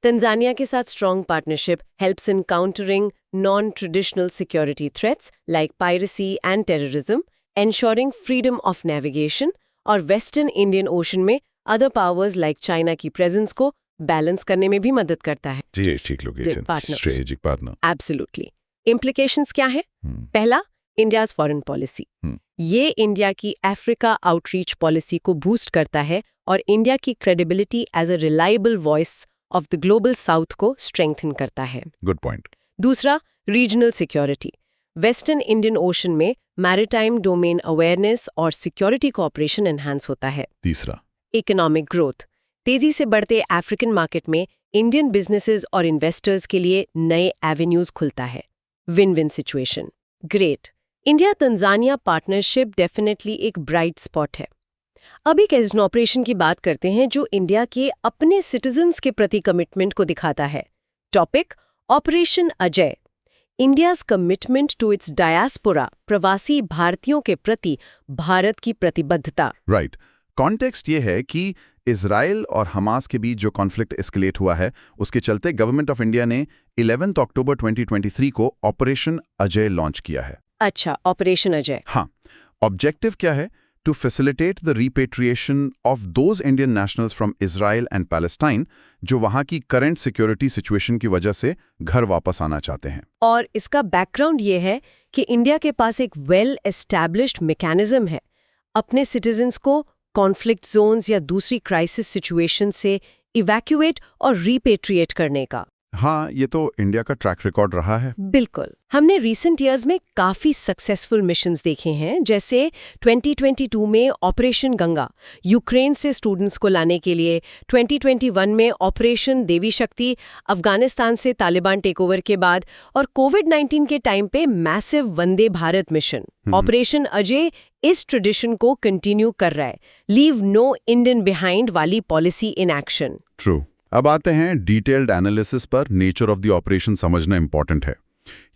तंजानिया के साथ strong partnership helps in countering non traditional security threats like piracy and terrorism, ensuring freedom of navigation, और western Indian ocean में other powers like China की presence को बैलेंस करने में भी मदद करता है। जी, ठीक location, strategic partner. Absolutely. Implications क्या है? पहला, इंडियाज फॉरेन पॉलिसी। ये इंडिया की अफ्रीका आउटरीच पॉलिसी को बूस्ट करता है और इंडिया की credibility as a reliable voice of the global south को स्ट्रेंथन करता है। Good point. दूसरा, regional security. Western Indian ocean में मैरिटाइम डोमेन अवेयरनेस और सिक्योरिटी कोऑपरेशन एनहांस होता है। तीसरा, इकोनॉमिक ग्रोथ। तेजी से बढ़ते अफ्रीकन मार्केट में इंडियन बिजनेसेस और इन्वेस्टर्स के लिए नए एवेन्यूज खुलता है। Win win situation. Great. India Tanzania partnership definitely एक ब्राइट स्पॉट है। अब एक ऐसे ऑपरेशन की बात करते हैं जो इंडिया के अपने सिटीजन्स के प्रति कमिटमेंट को दिखाता है। Topic, operation Ajay. India's commitment to its diaspora, प्रवासी भारतीयों के प्रति भारत की प्रतिबद्धता। राइट। कॉन्टेक्स्ट ये है कि इजराइल और हमास के बीच जो कॉन्फ्लिक्ट एस्केलेट हुआ है, उसके चलते गवर्नमेंट ऑफ इंडिया ने 11 अक्टूबर 2023 को ऑपरेशन अजय लॉन्च किया है। अच्छा, ऑपरेशन अजय। हाँ, ऑब्जेक्टिव क्या है? To facilitate the repatriation of those Indian nationals from Israel and Palestine जो वहां की करंट सिक्योरिटी सिचुएशन की वजह से घर वापस आना चाहते हैं। और इसका बैकग्राउंड ये है कि इंडिया के पास एक वेल एस्टैब्लिश्ड मैकेनिज्म है अपने सिटीजन्स को कॉन्फ्लिक्ट जोन्स या दूसरी क्राइसिस सिचुएशन से इवैक्यूएट और रिपेट्रिएट करने का। हाँ, ये तो इंडिया का ट्रैक रिकॉर्ड रहा है। बिल्कुल। हमने रीसेंट ईयर्स में काफी सक्सेसफुल मिशंस देखे हैं, जैसे 2022 में ऑपरेशन गंगा, यूक्रेन से स्टूडेंट्स को लाने के लिए, 2021 में ऑपरेशन देवी शक्ति, अफगानिस्तान से तालिबान टेकओवर के बाद, और कोविड-19 के टाइम पे massive Vande Bharat mission. Operation Ajay इस ट्रेडिशन को कंटिन्यू कर रहा है, लीव नो इंडियन बिहाइंड वाली पॉलिसी इन एक्शन। ट्रू। अब आते हैं डिटेल्ड एनालिसिस पर। नेचर ऑफ द ऑपरेशन समझना इंपॉर्टेंट है।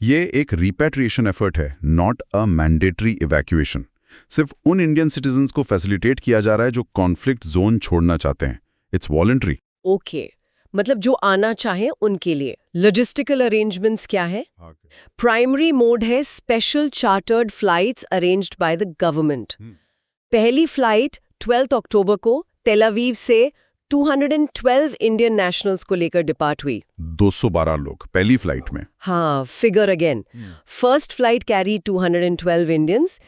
ये एक रिपैट्रिएशन एफर्ट है, नॉट अ मैंडेटरी इवैक्यूएशन। सिर्फ उन इंडियन सिटीजन्स को फैसिलिटेट किया जा रहा है जो कॉन्फ्लिक्ट जोन छोड़ना चाहते हैं। It's voluntary. ओके, मतलब जो आना चाहे उनके लिए। लॉजिस्टिकल अरेंजमेंट्स क्या है? प्राइमरी मोड है special chartered flights arranged by the government. पहली फ्लाइट 12 अक्टूबर को तेल अवीव से 212 इंडियन नेशनल्स को लेकर डिपार्ट हुई। 212 लोग पहली फ्लाइट में। हाँ, figure again. First flight carry 212 Indians.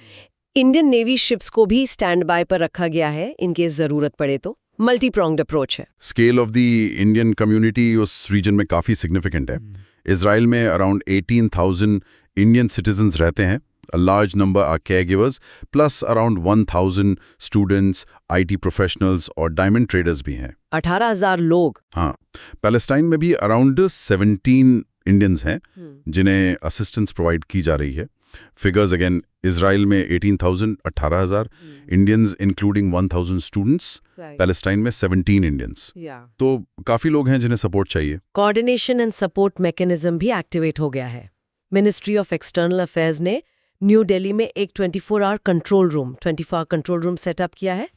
Indian navy ships को भी स्टैंड बाय पर रखा गया है इनकेस जरूरत पड़े तो। मल्टी प्रोंग्ड अप्रोच है। Scale of the Indian community उस रीजन में काफ़ी सिग्निफिकेंट है। इसराइल में अराउंड 18,000 इंडियन सिटीजन्स रहते हैं। A large number are caregivers, plus around 1,000 students, IT professionals और diamond traders भी हैं। 18,000 लोग। हाँ, पैलेस्टाइन में भी अराउंड 17 इंडियंस हैं जिन्हें असिस्टेंस प्रोवाइड की जा रही है। फिगर्स अगेन, इसराइल में 18,000, 18,000 इंडियंस इंक्लूडिंग 1,000 स्टूडेंट्स, पैलेस्टाइन में 17 इंडियंस। तो काफ़ी लोग हैं जिन्हें सपोर्ट चाहिए। कोऑर्डिनेशन एंड सपोर्ट मैकेनिज्म भी एक्टिवेट हो गया है। मिनिस्ट्री ऑफ एक्सटर्नल अफेयर्स ने न्यू दिल्ली में एक 24 आवर कंट्रोल रूम सेटअप किया है।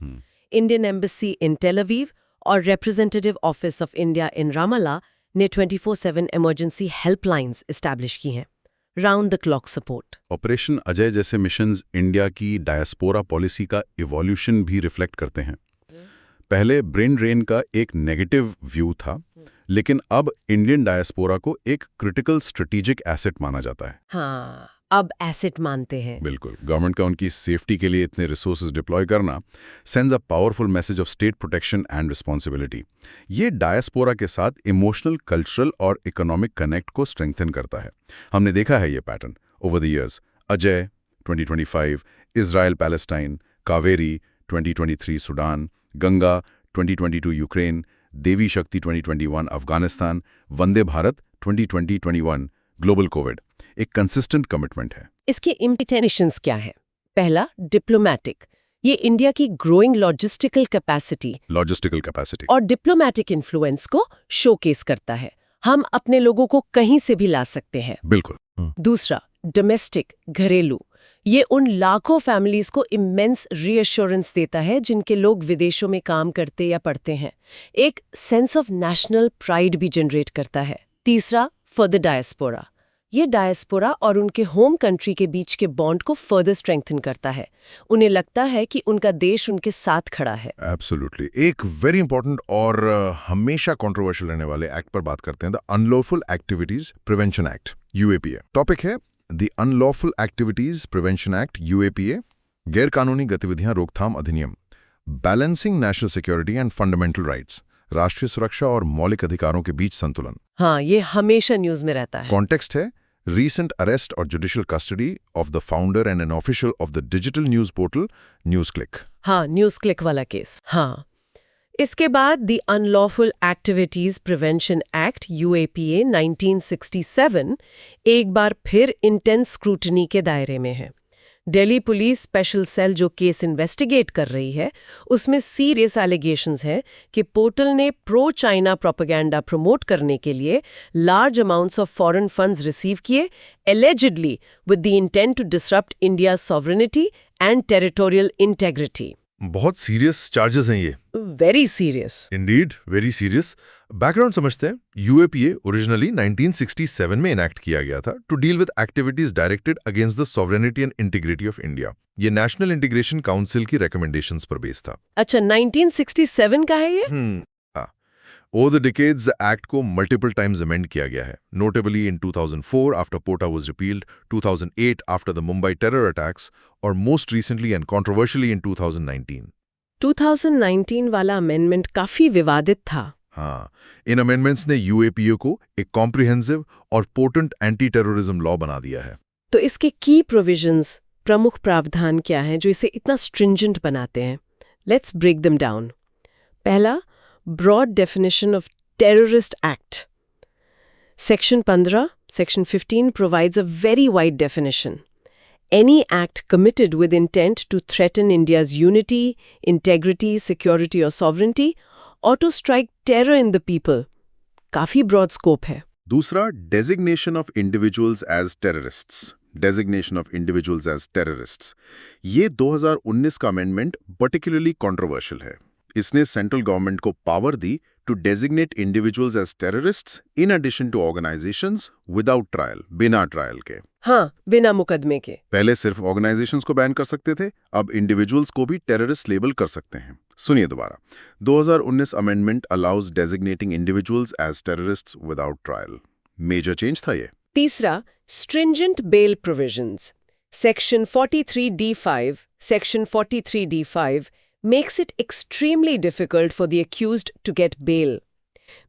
Indian embassy in Tel Aviv और representative office of India in Ramallah ने 24/7 इमरजेंसी हेल्पलाइंस एस्टैब्लिश की हैं। Round the clock support. Operation Ajay जैसे मिशंस इंडिया की डायस्पोरा पॉलिसी का इवोल्यूशन भी रिफ्लेक्ट करते हैं। पहले ब्रेन ड्रेन का एक नेगेटिव व्यू था, लेकिन अब इंडियन डायस्पोरा को एक क्रिटिकल स्ट्रेटेजिक एसेट माना जाता है। हाँ, अब एसेट मानते हैं। बिल्कुल, गवर्नमेंट का उनकी सेफ्टी के लिए इतने रिसोर्सेज डिप्लॉय करना sends a powerful message of state protection and responsibility. ये डायस्पोरा के साथ इमोशनल, कल्चरल और इकोनॉमिक कनेक्ट को स्ट्रेंथन करता है। हमने देखा है ये pattern over the years. Ajay 2025, Israel Palestine, Kaveri 2023 Sudan, Ganga 2022 Ukraine, Devi Shakti 2021 Afghanistan, Vande Bharat 2020-21 global covid. एक कंसिस्टेंट कमिटमेंट है। इसके इम्प्लीकेशंस क्या है? पहला, डिप्लोमैटिक। ये इंडिया की ग्रोइंग लॉजिस्टिकल कैपेसिटी और डिप्लोमैटिक इन्फ्लुएंस को शोकेस करता है। हम अपने लोगों को कहीं से भी ला सकते हैं। बिल्कुल। दूसरा, डोमेस्टिक, घरेलू। ये उन लाखों फैमिलीज को इमेंस रीअश्योरेंस देता है जिनके लोग विदेशों में काम करते या पढ़ते हैं। एक सेंस ऑफ नेशनल प्राइड भी जनरेट करता है। तीसरा, फॉर द डायस्पोरा। ये डायस्पोरा और उनके होम कंट्री के बीच के बॉन्ड को फर्दर स्ट्रेंथन करता है। उन्हें लगता है कि उनका देश उनके साथ खड़ा है। एब्सोल्युटली। एक वेरी इंपॉर्टेंट और हमेशा कंट्रोवर्शियल रहने वाले एक्ट पर बात करते हैं, the unlawful activities prevention act, UAPA. Topic है the unlawful activities prevention act, UAPA, गैर कानूनी गतिविधियां रोकथाम अधिनियम, balancing national security and fundamental rights, राष्ट्रीय सुरक्षा और मौलिक अधिकारों के बीच संतुलन। हाँ, ये हमेशा न्यूज में रहता है। कॉन्टेक्स्ट है recent arrest or judicial custody of the founder and an official of the digital news portal NewsClick। हाँ, न्यूज़क्लिक वाला केस। हाँ, इसके बाद the unlawful activities prevention act, UAPA 1967 एक बार फिर इंटेंस स्क्रूटनी के दायरे में है। दिल्ली पुलिस स्पेशल सेल जो केस इन्वेस्टिगेट कर रही है, उसमें सीरियस एलिगेशंस हैं कि पोर्टल ने प्रो चाइना प्रोपेगेंडा प्रमोट करने के लिए large amounts of foreign funds receive किए, allegedly with the intent to disrupt India sovereignty and territorial integrity. बहुत सीरियस चार्जेस हैं ये। Very serious. Indeed, very serious. Background समझते हैं। यूएपीए ओरिजिनली 1967 में इनैक्ट किया गया था to deal with activities directed against the sovereignty and integrity of India. ये नेशनल इंटीग्रेशन काउंसिल की रिकमेंडेशंस पर बेस्ड था। अच्छा, 1967 का है ये? ओवर द डिकेड्स एक्ट को मल्टीपल टाइम्स अमेंड किया गया है, notably in 2004 after POTA was repealed, 2008 after the Mumbai terror attacks और most recently and controversially in 2019। 2019 वाला अमेंडमेंट काफी विवादित था। हाँ, इन अमेंडमेंट्स ने यूएपीए को एक कॉम्प्रिहेंसिव और पोटेंट एंटी टेररिज्म लॉ बना दिया है। तो इसके की प्रोविजंस, प्रमुख प्रावधान क्या हैं जो इसे इतना स्ट्रिंजेंट बनाते हैं? Let's break them down. पहला, broad definition of terrorist act. Section 15, section 15 provides a very wide definition. Any act committed with intent to threaten India's unity, integrity, security or sovereignty or to strike terror in the people. काफी broad scope है। दूसरा, designation of individuals as terrorists. Designation of individuals as terrorists, ये 2019 का amendment particularly controversial है। इसने central government को power दी to designate individuals as terrorists in addition to organizations without trial, बिना ट्रायल के। हाँ, बिना मुकदमे के। पहले सिर्फ ऑर्गेनाइजेशंस को बैन कर सकते थे, अब इंडिविजुअल्स को भी टेररिस्ट लेबल कर सकते हैं। सुनिए दोबारा। 2019 amendment allows designating individuals as terrorists without trial. Major change था ये। तीसरा, stringent bail provisions. Section 43D5, Section 43D5 makes it extremely difficult for the accused to get bail.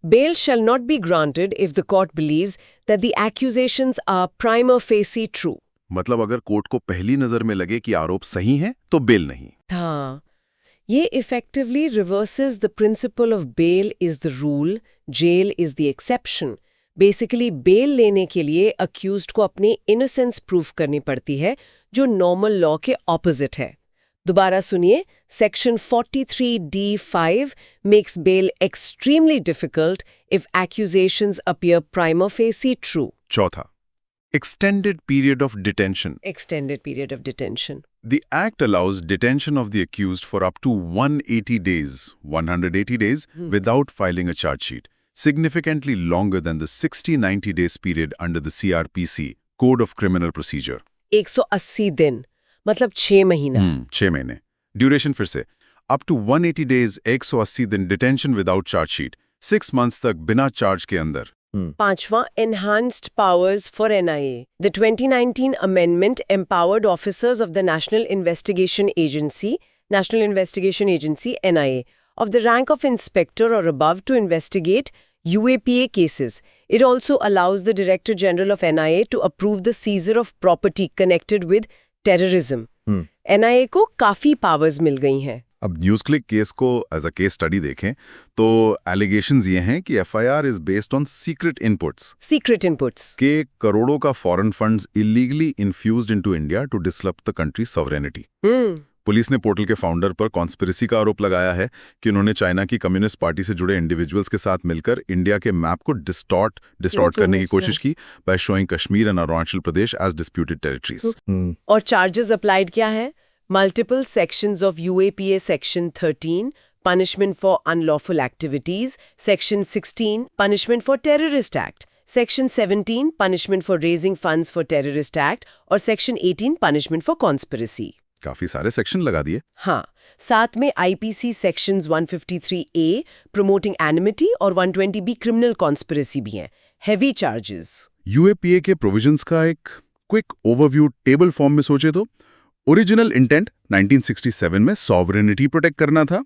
Bail shall not be granted if the court believes that the accusations are prima facie true. मतलब अगर court को पहली नजर में लगे कि आरोप सही हैं, तो बेल नहीं। हाँ, ये effectively reverses the principle of bail is the rule, jail is the exception. Basically bail लेने के लिए अक्यूज्ड को अपनी इनोसेंस प्रूफ करनी पड़ती है, जो नॉर्मल लॉ के ऑपोजिट है। दोबारा सुनिए, section 43D5 makes bail extremely difficult if accusations appear prima facie true. चौथा, extended period of detention. Extended period of detention. The act allows detention of the accused for up to 180 days, without filing a charge sheet, significantly longer than the 60-90 days period under the CRPC, Code of Criminal Procedure. 180 दिन, मतलब 6 महीना। 6 महीने। Duration फिर से, up to 180 days, 180 दिन detention without charge sheet, 6 months तक बिना charge के अंदर। पांचवा, enhanced powers for NIA. The 2019 amendment empowered officers of the National Investigation Agency, NIA, of the rank of inspector or above to investigate UAPA cases. It also allows the Director General of NIA to approve the seizure of property connected with terrorism. NIA को काफी powers मिल गई हैं। अब NewsClick case को as a case study देखें तो allegations ये हैं कि FIR is based on secret inputs Secret inputs. के करोड़ों का foreign funds illegally infused into India to disrupt the country sovereignty. Police ने पोर्टल के फाउंडर पर कॉन्स्पिरेसी का आरोप लगाया है कि उन्होंने चाइना की कम्युनिस्ट पार्टी से जुड़े इंडिविजुअल्स के साथ मिलकर इंडिया के मैप को डिस्टॉर्ट करने की कोशिश की by showing Kashmir and Arunachal Pradesh as disputed territories. और चार्जेस अप्लाइड क्या है? Multiple sections of UAPA Section 13, Punishment for Unlawful Activities, Section 16, Punishment for Terrorist Act, Section 17, Punishment for Raising Funds for Terrorist Act, और Section 18, Punishment for Conspiracy. काफी सारे section लगा दिए। हाँ, साथ में IPC Sections 153A, Promoting Anonymity, और 120B, Criminal Conspiracy भी हैं। Heavy charges. यूएपीए के प्रोविजंस का एक क्विक ओवरव्यू टेबल फॉर्म में सोचे तो ओरिजिनल इंटेंट 1967 में सॉवरेनिटी प्रोटेक्ट करना था।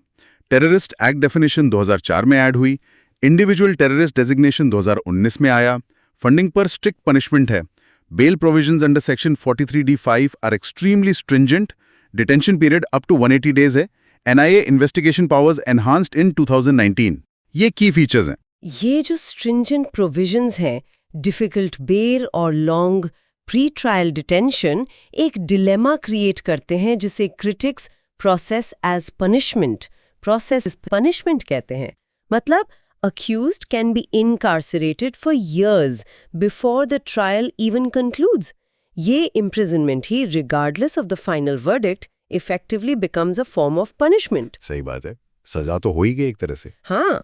टेररिस्ट एक्ट डेफिनेशन 2004 में ऐड हुई। इंडिविजुअल टेररिस्ट डेजिग्नेशन 2019 में आया। फंडिंग पर स्ट्रिक्ट पनिशमेंट है। Bail provisions under section 43D5 are extremely stringent. Detention period up to 180 days है। NIA investigation powers enhanced in 2019। ये की फीचर्स हैं। ये जो stringent provisions हैं, difficult bail और long pre-trial detention, एक डिलेमा क्रिएट करते हैं जिसे critics process as punishment कहते हैं। मतलब accused can be incarcerated for years before the trial even concludes. ये imprisonment he regardless of the final verdict effectively becomes a form of punishment. सही बात है, सजा तो हो ही गई एक तरह से। हाँ,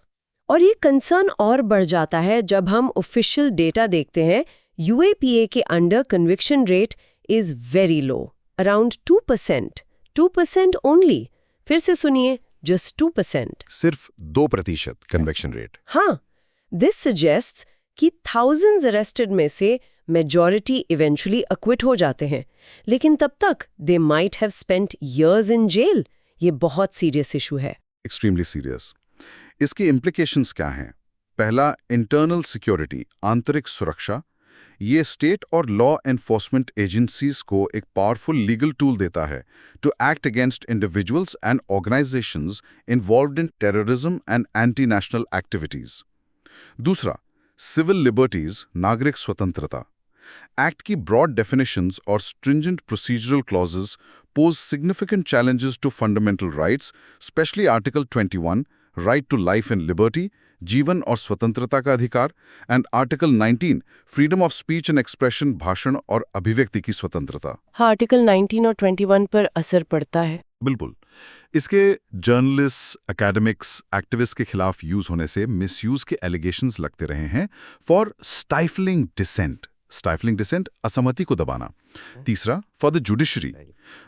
और ये कंसर्न और बढ़ जाता है जब हम ऑफिशियल डेटा देखते हैं। यूएपीए के under conviction rate is very low, around 2% only. फिर से सुनिए, जस्ट 2%। सिर्फ 2% कन्विक्शन रेट। हाँ, दिस सजेस्ट्स कि थाउजेंड्स अरेस्टेड में से मेजॉरिटी इवेंचुअली अक्विट हो जाते हैं, लेकिन तब तक they might have spent years in jail. ये बहुत सीरियस इशू है। Extremely serious. इसके इम्प्लीकेशंस क्या हैं? पहला, इंटरनल सिक्योरिटी, आंतरिक सुरक्षा। ये स्टेट और लॉ एनफोर्समेंट एजेंसीज को एक पावरफुल लीगल टूल देता है to act against individuals and organisations involved in terrorism and anti national activities. दूसरा, सिविल लिबर्टीज, नागरिक स्वतंत्रता। एक्ट की ब्रॉड डेफिनेशंस और stringent procedural clauses pose significant challenges to fundamental rights, especially Article 21, right to life and liberty, जीवन और स्वतंत्रता का अधिकार, and Article 19, freedom of speech and expression, भाषण और अभिव्यक्ति की स्वतंत्रता। हाँ, आर्टिकल 19 और 21 पर असर पड़ता है। बिल्कुल। इसके जर्नलिस्ट, एकेडमिक्स, एक्टिविस्ट के खिलाफ यूज होने से मिसयूज के एलिगेशंस लगते रहे हैं for stifling dissent. Stifling dissent, असहमति को दबाना। तीसरा, for the judiciary.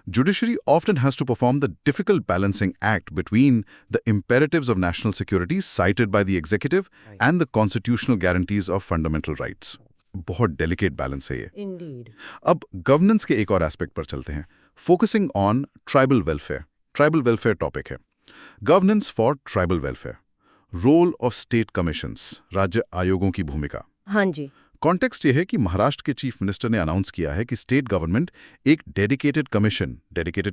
Judiciary often has to perform the difficult balancing act between the imperatives of national security cited by the executive and the constitutional guarantees of fundamental rights. बहुत delicate balance है ये। Indeed. अब governance के एक और aspect पर चलते हैं, focusing on tribal welfare. Tribal welfare topic है। Governance for tribal welfare, role of state commissions, राज्य आयोगों की भूमिका। हाँ जी। कॉन्टेक्स्ट ये है कि महाराष्ट्र के चीफ मिनिस्टर ने अनाउंस किया है कि स्टेट गवर्नमेंट एक डेडिकेटेड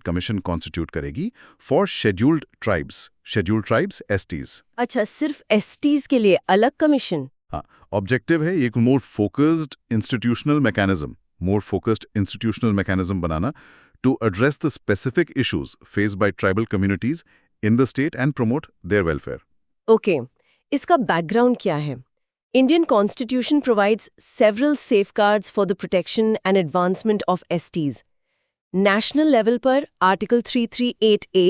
कमीशन कॉन्स्टिट्यूट करेगी फॉर शेड्यूल्ड ट्राइब्स एसटीज। अच्छा, सिर्फ एसटीज के लिए अलग कमीशन? हाँ, ऑब्जेक्टिव है एक मोर फोकस्ड इंस्टीट्यूशनल मैकेनिज्म बनाना to address the specific issues faced by tribal communities in the state and promote their welfare. Okay, इसका बैकग्राउंड क्या है? Indian Constitution provides several safeguards for the protection and advancement of STs. National level पर Article 338A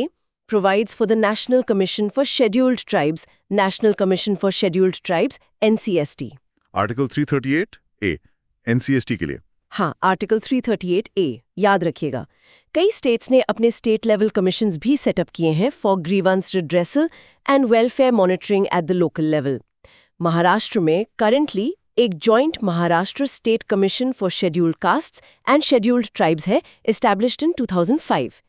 provides for the National Commission for Scheduled Tribes, National Commission for Scheduled Tribes, NCST. Article 338A NCST के लिए। हाँ, Article 338A, याद रखिएगा। कई states ने अपने state level commissions भी सेटअप किए हैं for grievance redressal and welfare monitoring at the local level. Maharashtra में करंटली एक joint Maharashtra state commission for scheduled castes and scheduled tribes है, एस्टैब्लिश्ड इन 2005।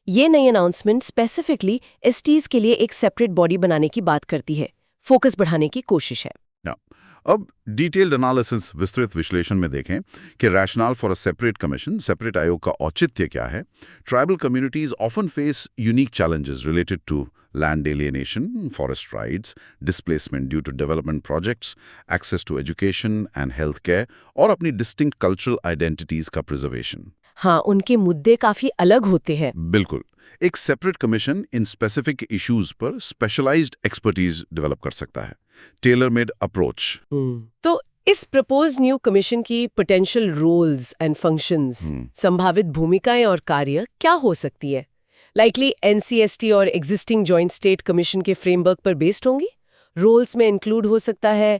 ये नई अनाउंसमेंट स्पेसिफिकली एसटीज के लिए एक सेपरेट बॉडी बनाने की बात करती है, फोकस बढ़ाने की कोशिश है। अब डिटेल्ड एनालिसिस, विस्तृत विश्लेषण में देखें कि rationale for a separate commission, separate आयोग का औचित्य क्या है। Tribal communities often face unique challenges related to land alienation, forest rights, displacement due to development projects, access to education and healthcare, और अपनी distinct cultural identities का preservation। हाँ, उनके मुद्दे काफी अलग होते हैं। बिल्कुल। एक separate commission in specific issues पर स्पेशलाइज्ड एक्सपर्टीज डेवलप कर सकता है, टेलर मेड अप्रोच। तो इस प्रपोज न्यू कमीशन की पोटेंशियल रोल्स एंड फंक्शंस, संभावित भूमिकाएं और कार्य क्या हो सकती है? लाइकली एनसीएसटी और एग्जिस्टिंग जॉइंट स्टेट कमीशन के फ्रेमवर्क पर बेस्ड होंगी। रोल्स में इंक्लूड हो सकता है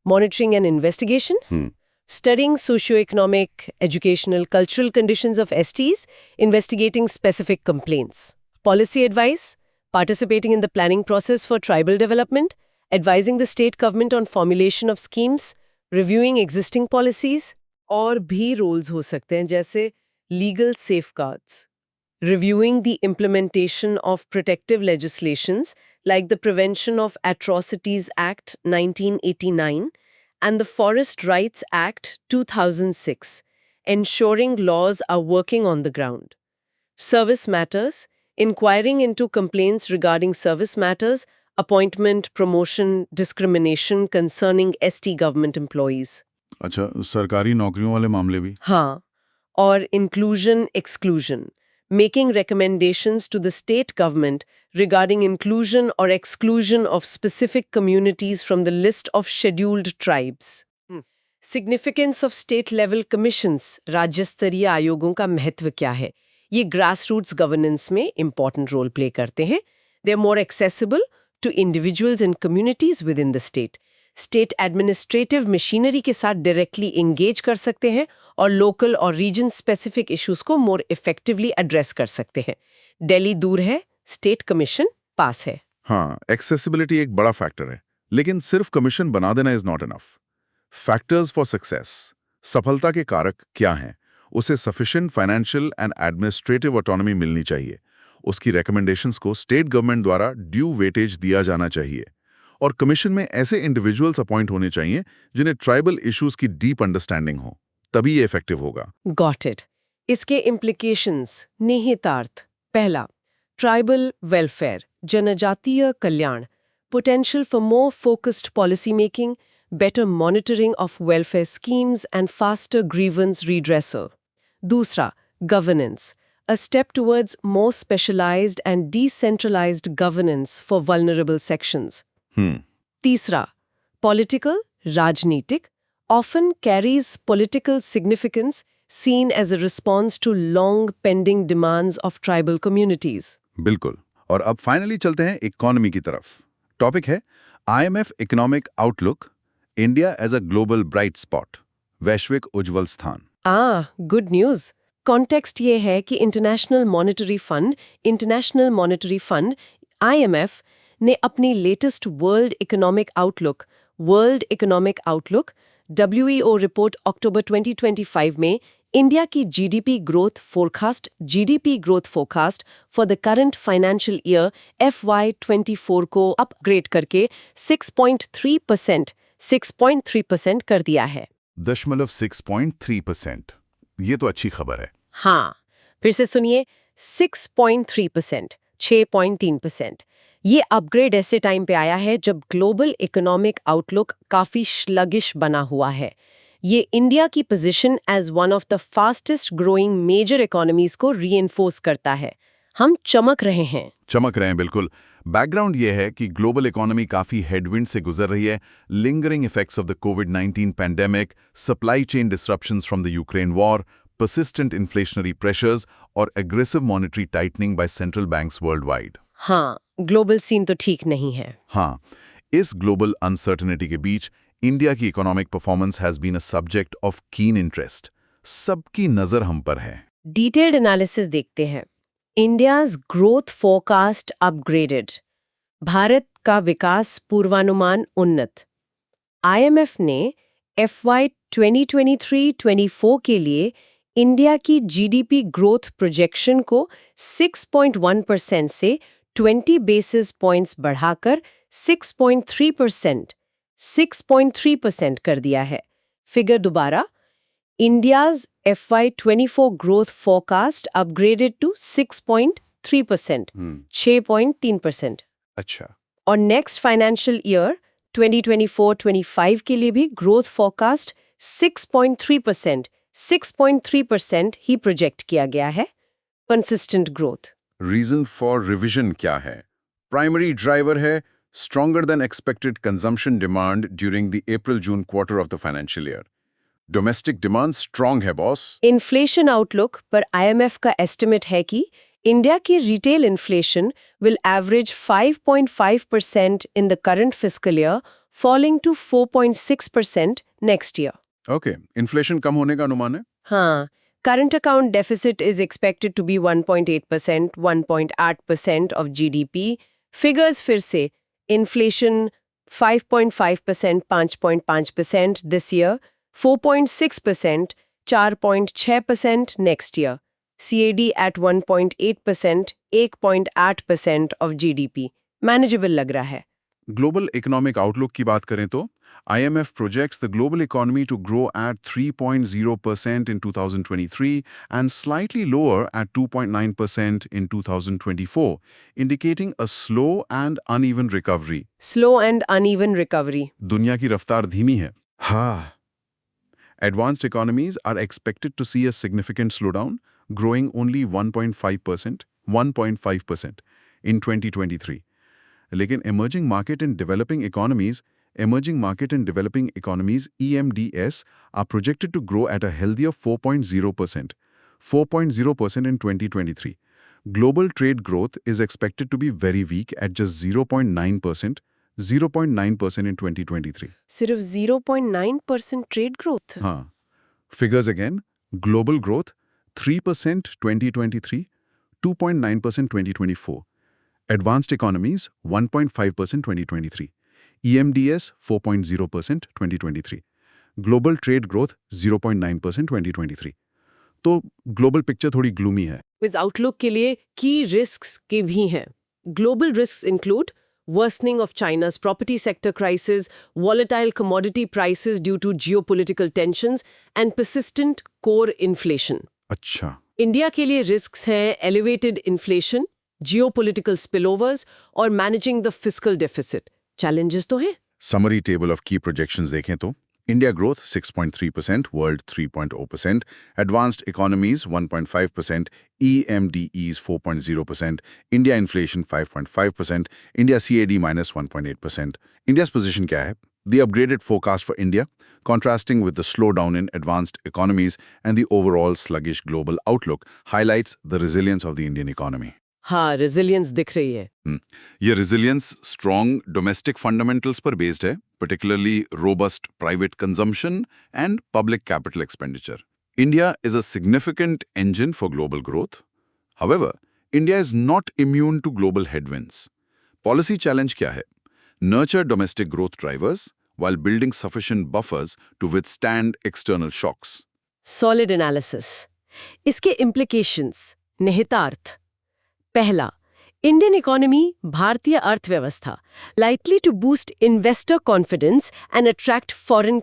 monitoring and investigation, studying socio-economic, educational, cultural conditions of STs, investigating specific complaints, policy advice, participating in the planning process for tribal development, advising the state government on formulation of schemes, reviewing existing policies, और भी roles हो सकते हैं जैसे legal safeguards, reviewing the implementation of protective legislations like the Prevention of Atrocities Act 1989 and the Forest Rights Act 2006, ensuring laws are working on the ground. Service matters, inquiring into complaints regarding service matters, appointment, promotion, discrimination concerning ST government employees. अच्छा, सरकारी नौकरियों वाले मामले भी। हाँ, और inclusion, exclusion, making recommendations to the state government regarding inclusion or exclusion of specific communities from the list of scheduled tribes. Significance of state-level commissions, राज्य स्तरीय आयोगों का महत्व क्या है? ये grassroots governance में important role play करते हैं. They are more accessible to individuals and communities within the state. State administrative machinery के साथ डायरेक्टली एंगेज कर सकते हैं और लोकल और रीजन स्पेसिफिक इश्यूज को मोर इफेक्टिवली एड्रेस कर सकते हैं। दिल्ली दूर है, स्टेट कमीशन पास है। हाँ, एक्सेसिबिलिटी एक बड़ा फैक्टर है, लेकिन सिर्फ कमीशन बना देना is not enough. Factors for success, सफलता के कारक क्या हैं? उसे sufficient financial and administrative autonomy मिलनी चाहिए। उसकी रिकमेंडेशंस को स्टेट गवर्नमेंट द्वारा ड्यू वेटेज दिया जाना चाहिए और कमीशन में ऐसे इंडिविजुअल्स अपॉइंट होने चाहिए जिन्हें ट्राइबल इश्यूज की डीप अंडरस्टैंडिंग हो, तभी ये इफेक्टिव होगा। Got it. इसके इम्प्लीकेशंस, निहितार्थ। पहला, ट्राइबल वेलफेयर, जनजातीय कल्याण, potential for more focused policy making, better monitoring of welfare schemes and faster grievance redressal. दूसरा, governance, a step towards more specialized and decentralized governance for vulnerable sections. तीसरा, political, राजनीतिक, often carries political significance seen as a response to long pending demands of tribal communities. बिल्कुल। और अब finally चलते हैं economy की तरफ। टॉपिक है IMF economic outlook, India as a global bright spot, वैश्विक उज्ज्वल स्थान। Good news. कॉन्टेक्स्ट ये है कि इंटरनेशनल मॉनेटरी फंड IMF ने अपनी latest world economic outlook WEO report October 2025 में इंडिया की GDP growth forecast for the current financial year FY24 को अपग्रेड करके 6.3% कर दिया है। 6.3%। ये तो अच्छी खबर है। हाँ, फिर से सुनिए, 6.3%, 6.3%। ये अपग्रेड ऐसे टाइम पे आया है जब ग्लोबल इकोनॉमिक आउटलुक काफी स्लगिश बना हुआ है। ये इंडिया की position as one of the fastest growing major economies को रीइंफोर्स करता है। हम चमक रहे हैं। बिल्कुल। बैकग्राउंड ये है कि ग्लोबल इकोनॉमी काफी हेडविंड से गुजर रही है। Lingering effects of the covid pandemic, supply chain disruptions from the Ukraine war, persistent inflationary pressures और aggressive monetary tightening by central banks worldwide। हाँ, ग्लोबल सीन तो ठीक नहीं है। हाँ, इस ग्लोबल अनसर्टेनिटी के बीच इंडिया की economic performance has been a subject of keen interest. सबकी नजर हम पर है। डिटेल्ड एनालिसिस देखते हैं। India's growth forecast upgraded, Bharat का विकास पूर्वानुमान उन्नत। IMF ने FY 2023-24 के लिए इंडिया की GDP ग्रोथ प्रोजेक्शन को 6.1% से 20 बेसिस पॉइंट्स बढ़ाकर 6.3% कर दिया है। फिगर दोबारा, India's FY 24 growth forecast upgraded to 6.3%, 6.3%। अच्छा। और नेक्स्ट फाइनेंशियल ईयर 2024-25 के लिए भी ग्रोथ फोरकास्ट 6.3% ही प्रोजेक्ट किया गया है। Consistent growth. Reason for revision क्या है? प्राइमरी ड्राइवर है stronger than expected consumption demand during the April June quarter of the financial year. Domestic demand strong है बॉस। इन्फ्लेशन आउटलुक पर IMF का एस्टिमेट है कि इंडिया की retail inflation will average 5.5% in the current fiscal year, falling to 4.6% next year. Okay, inflation कम होने का अनुमान है। हाँ, current account deficit is expected to be 1.8%, 1.8% of GDP. Figures फिर से, inflation 5.5%, 5.5% this year, 4.6%, 4.6% next year. CAD at 1.8%, 1.8% of GDP. Manageable लग रहा है। ग्लोबल इकोनॉमिक आउटलुक की बात करें तो IMF projects the global economy to grow at 3.0% in 2023 and slightly lower at 2.9% in 2024, indicating a slow and uneven recovery. Slow and uneven recovery. दुनिया की रफ्तार धीमी है। हाँ। Advanced economies are expected to see a significant slowdown, growing only 1.5% in 2023. लेकिन emerging market and developing economies EMDS are projected to grow at a healthier 4.0% in 2023. Global trade growth is expected to be very weak at just 0.9% in 2023. सिर्फ 0.9% trade growth. हाँ. Figures again, global growth 3% 2023, 2.9% 2024. Advanced economies 1.5% 2023. EMDS 4.0% 2023. Global trade growth 0.9% 2023. तो global picture थोड़ी gloomy है। इस outlook के लिए की risks के भी हैं। Global risks include worsening of China's property sector crisis, volatile commodity prices due to geopolitical tensions, and persistent core inflation. अच्छा। इंडिया के लिए रिस्क्स हैं elevated inflation, geopolitical spillovers और managing the fiscal deficit. Challenges तो हैं। Summary table of key projections देखें तो India growth 6.3%, world 3.0%, advanced economies 1.5%, EMDEs 4.0%, India inflation 5.5%, India CAD minus 1.8%. India's position क्या है? The upgraded forecast for India, contrasting with the slowdown in advanced economies and the overall sluggish global outlook, highlights the resilience of the Indian economy. हाँ, resilience दिख रही है। ये resilience strong domestic fundamentals पर based है, particularly robust private consumption and public capital expenditure. India is a significant engine for global growth. However, India is not immune to global headwinds. Policy challenge क्या है? Nurture domestic growth drivers while building sufficient buffers to withstand external shocks. Solid analysis. इसके implications, निहितार्थ। पहला, Indian economy, भारतीय अर्थव्यवस्था, likely to boost investor confidence and attract foreign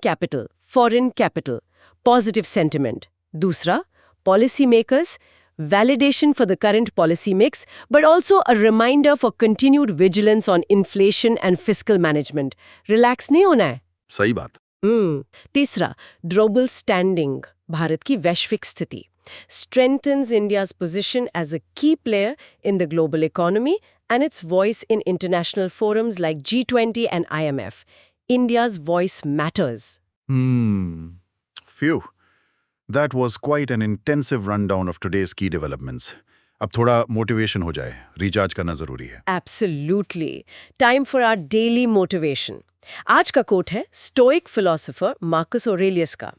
capital, positive sentiment. दूसरा, policy makers, validation for the current policy mix, but also a reminder for continued vigilance on inflation and fiscal management. Relax नहीं होना है। सही बात। तीसरा, global standing, Bharat की वैश्विक स्थिति, strengthens India's position as a key player in the global economy and its voice in international forums like G20 and IMF. India's voice matters. Phew. That was quite an intensive rundown of today's key developments. अब थोड़ा motivation हो जाए, recharge करना जरूरी है। Absolutely. Time for our daily motivation. आज का coat है स्टोइक फिलोसोफर मार्कस ऑरेलियस का।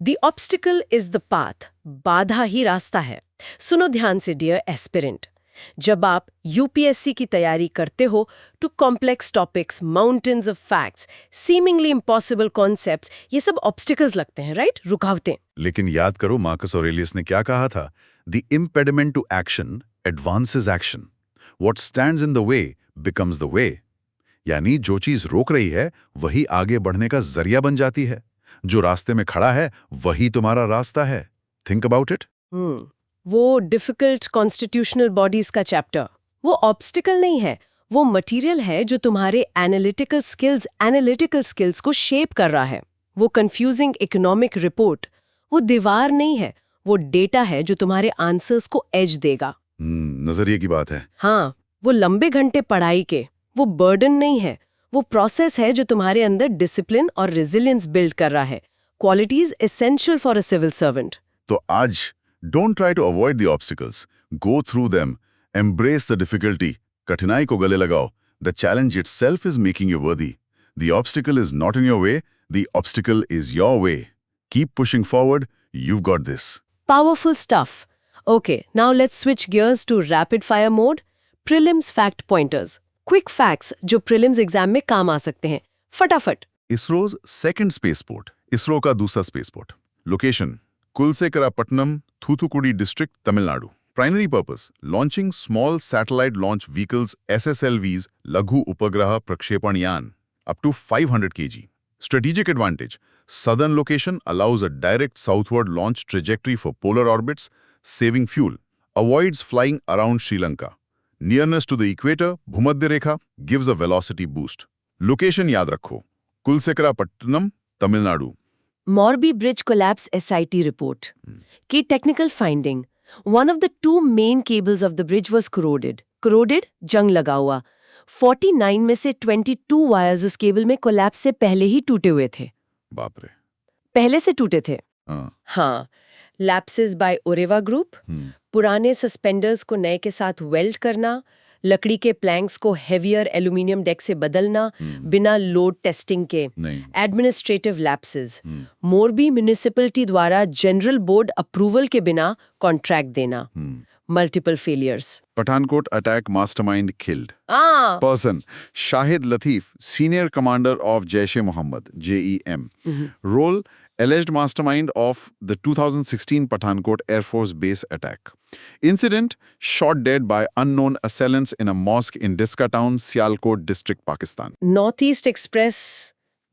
The obstacle is the path. बाधा ही रास्ता है। सुनो ध्यान से डियर एस्पिरेंट। जब आप यूपीएससी की तैयारी करते हो तो complex topics, mountains of facts, seemingly impossible concepts, ये सब ऑब्स्टिकल्स लगते हैं, राइट? रुकावटें। लेकिन याद करो मार्कस ऑरेलियस ने क्या कहा था? The impediment to action advances action. What stands in the way becomes the way. यानी जो चीज रोक रही है वही आगे बढ़ने का जरिया बन जाती है। जो रास्ते में खड़ा है वही तुम्हारा रास्ता है। Think about it. वो डिफिकल्ट कॉन्स्टिट्यूशनल बॉडीज का चैप्टर, वो ऑब्स्टिकल नहीं है, वो मटेरियल है जो तुम्हारे एनालिटिकल स्किल्स को शेप कर रहा है। वो कंफ्यूजिंग इकोनॉमिक रिपोर्ट, वो दीवार नहीं है, वो डेटा है जो तुम्हारे आंसर्स को एज देगा। नजरिए की बात है। हाँ, वो लंबे घंटे पढ़ाई के, वो बर्डन नहीं है, वो प्रोसेस है जो तुम्हारे अंदर डिसिप्लिन और रेजिलियंस बिल्ड कर रहा है। Qualities essential for a civil servant. तो आज Don't try to avoid the obstacles. Go through them. Embrace the difficulty. कठिनाई को गले लगाओ. The challenge itself is making you worthy. The obstacle is not in your way. The obstacle is your way. Keep pushing forward. You've got this. Powerful stuff. Okay, now let's switch gears to rapid fire mode. Prelims fact pointers. Quick facts जो prelims exam में काम आ सकते हैं। फटाफट। ISRO's second spaceport. ISRO का दूसरा spaceport. Location: Kulsekarapatanam, Thoothukudi District, Tamil Nadu. Primary purpose: launching small satellite launch vehicles SSLVs, Laghu Upagraha Prakshepan Yan, up to 500 kg. Strategic advantage: southern location allows a direct southward launch trajectory for polar orbits, saving fuel. Avoids flying around Sri Lanka. Nearness to the equator, Bhumadhya Rekha, gives a velocity boost. Location याद रखो: Kulsekarapatanam, Tamil Nadu. Morbi Bridge collapse SIT report. Key technical finding. One of the two main cables of the bridge was corroded. Corroded, जंग लगा हुआ। 49 में से 22 wires उस cable में collapse से पहले ही टूटे हुए थे। बाप रे। पहले से टूटे थे। हाँ। लैप्सेस बाय ओरेवा ग्रुप, पुराने सस्पेंडर्स को नए के साथ वेल्ड करना, लकड़ी के प्लैंक्स को हेवियर एल्यूमिनियम डेक से बदलना बिना लोड टेस्टिंग के, एडमिनिस्ट्रेटिव लैप्सेस, मोरबी म्युनिसिपैलिटी द्वारा जनरल बोर्ड अप्रूवल के बिना कॉन्ट्रैक्ट देना, multiple failures. Pathankot attack mastermind killed. Person: Shahid Latif, senior commander of Jaish-e-Mohammed, JEM. Role: alleged mastermind of the 2016 Pathankot Air Force Base attack. Incident: shot dead by unknown assailants in a mosque in Diska town, Sialkot district, Pakistan. North east express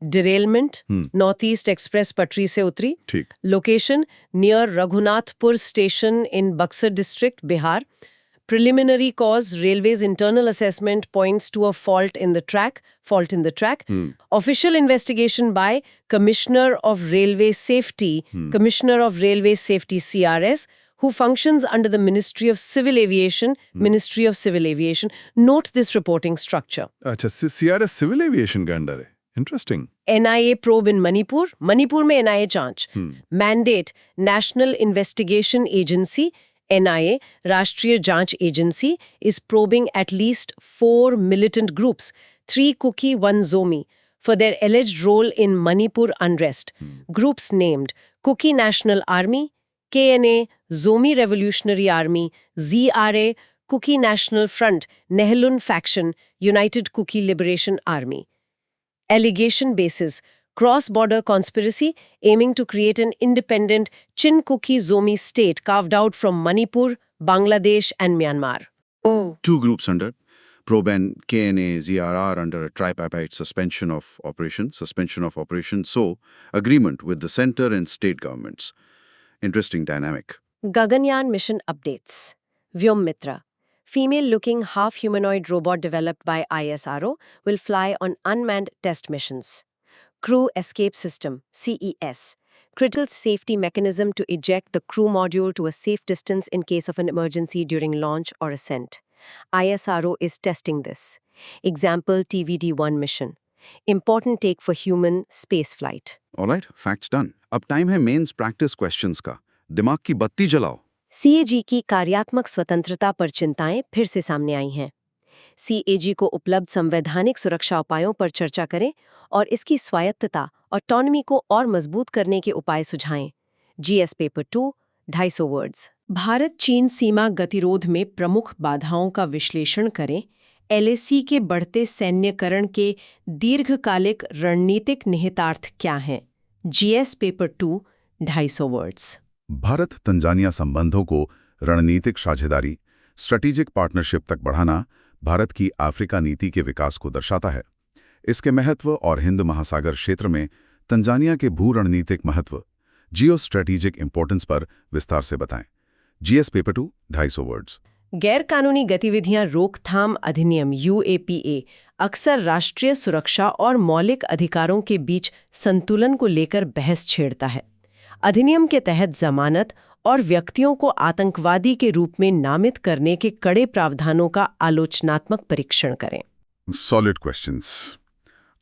derailment, north east express पटरी से उतरी। ठीक। Location near Raghunathpur station in Buxar district, Bihar. Preliminary cause: railway's internal assessment points to a fault in the track. Official investigation by Commissioner of Railway Safety, CRS, who functions under the Ministry of Civil Aviation. Note this reporting structure. अच्छा, CRS Civil Aviation का under है। Interesting. NIA probe in Manipur में NIA जांच। Mandate: National Investigation Agency, NIA, राष्ट्रीय जांच agency, is probing at least 4 militant groups, 3 Kuki, 1 Zomi, for their alleged role in Manipur unrest. Groups named Kuki National Army, KNA, Zomi Revolutionary Army, ZRA, Kuki National Front, Nehlun Faction, United Kuki Liberation Army. Allegation basis: cross-border conspiracy aiming to create an independent Chin Kuki Zomi state carved out from Manipur, Bangladesh and Myanmar. Two groups under Probe and KNA, ZRR under a tripartite suspension of operation, so agreement with the center and state governments. Interesting dynamic. Gaganyaan mission updates. Vyom-Mitra, female-looking half-humanoid robot developed by ISRO, will fly on unmanned test missions. Crew Escape System, CES, critical safety mechanism to eject the crew module to a safe distance in case of an emergency during launch or ascent. ISRO is testing this. Example TVD-1 mission. Important take for human spaceflight. Alright, facts done. अब time है mains practice questions का. दिमाग की बत्ती जलाओ. CAG की कार्यात्मक स्वतंत्रता पर चिंताएं फिर से सामने आई हैं। CAG को उपलब्ध संवैधानिक सुरक्षा उपायों पर चर्चा करें और इसकी स्वायत्तता ऑटोनॉमी को और मजबूत करने के उपाय सुझाएं। GS paper 2, 250 words. भारत चीन सीमा गतिरोध में प्रमुख बाधाओं का विश्लेषण करें। LAC के बढ़ते सैन्यकरण के दीर्घकालिक रणनीतिक निहितार्थ क्या हैं? GS paper 2, 250 words. Bharat Tanzania संबंधों को रणनीतिक साझेदारी स्ट्रेटेजिक पार्टनरशिप तक बढ़ाना भारत की अफ्रीका नीति के विकास को दर्शाता है। इसके महत्व और हिंद महासागर क्षेत्र में तंजानिया के भू रणनीतिक महत्व जियो स्ट्रेटेजिक इंपॉर्टेंस पर विस्तार से बताएं। GS paper 2, 250 words. गैर कानूनी गतिविधियां रोकथाम अधिनियम UAPA अक्सर राष्ट्रीय सुरक्षा और मौलिक अधिकारों के बीच संतुलन को लेकर बहस छेड़ता है। अधिनियम के तहत जमानत और व्यक्तियों को आतंकवादी के रूप में नामित करने के कड़े प्रावधानों का आलोचनात्मक परीक्षण करें। Solid questions.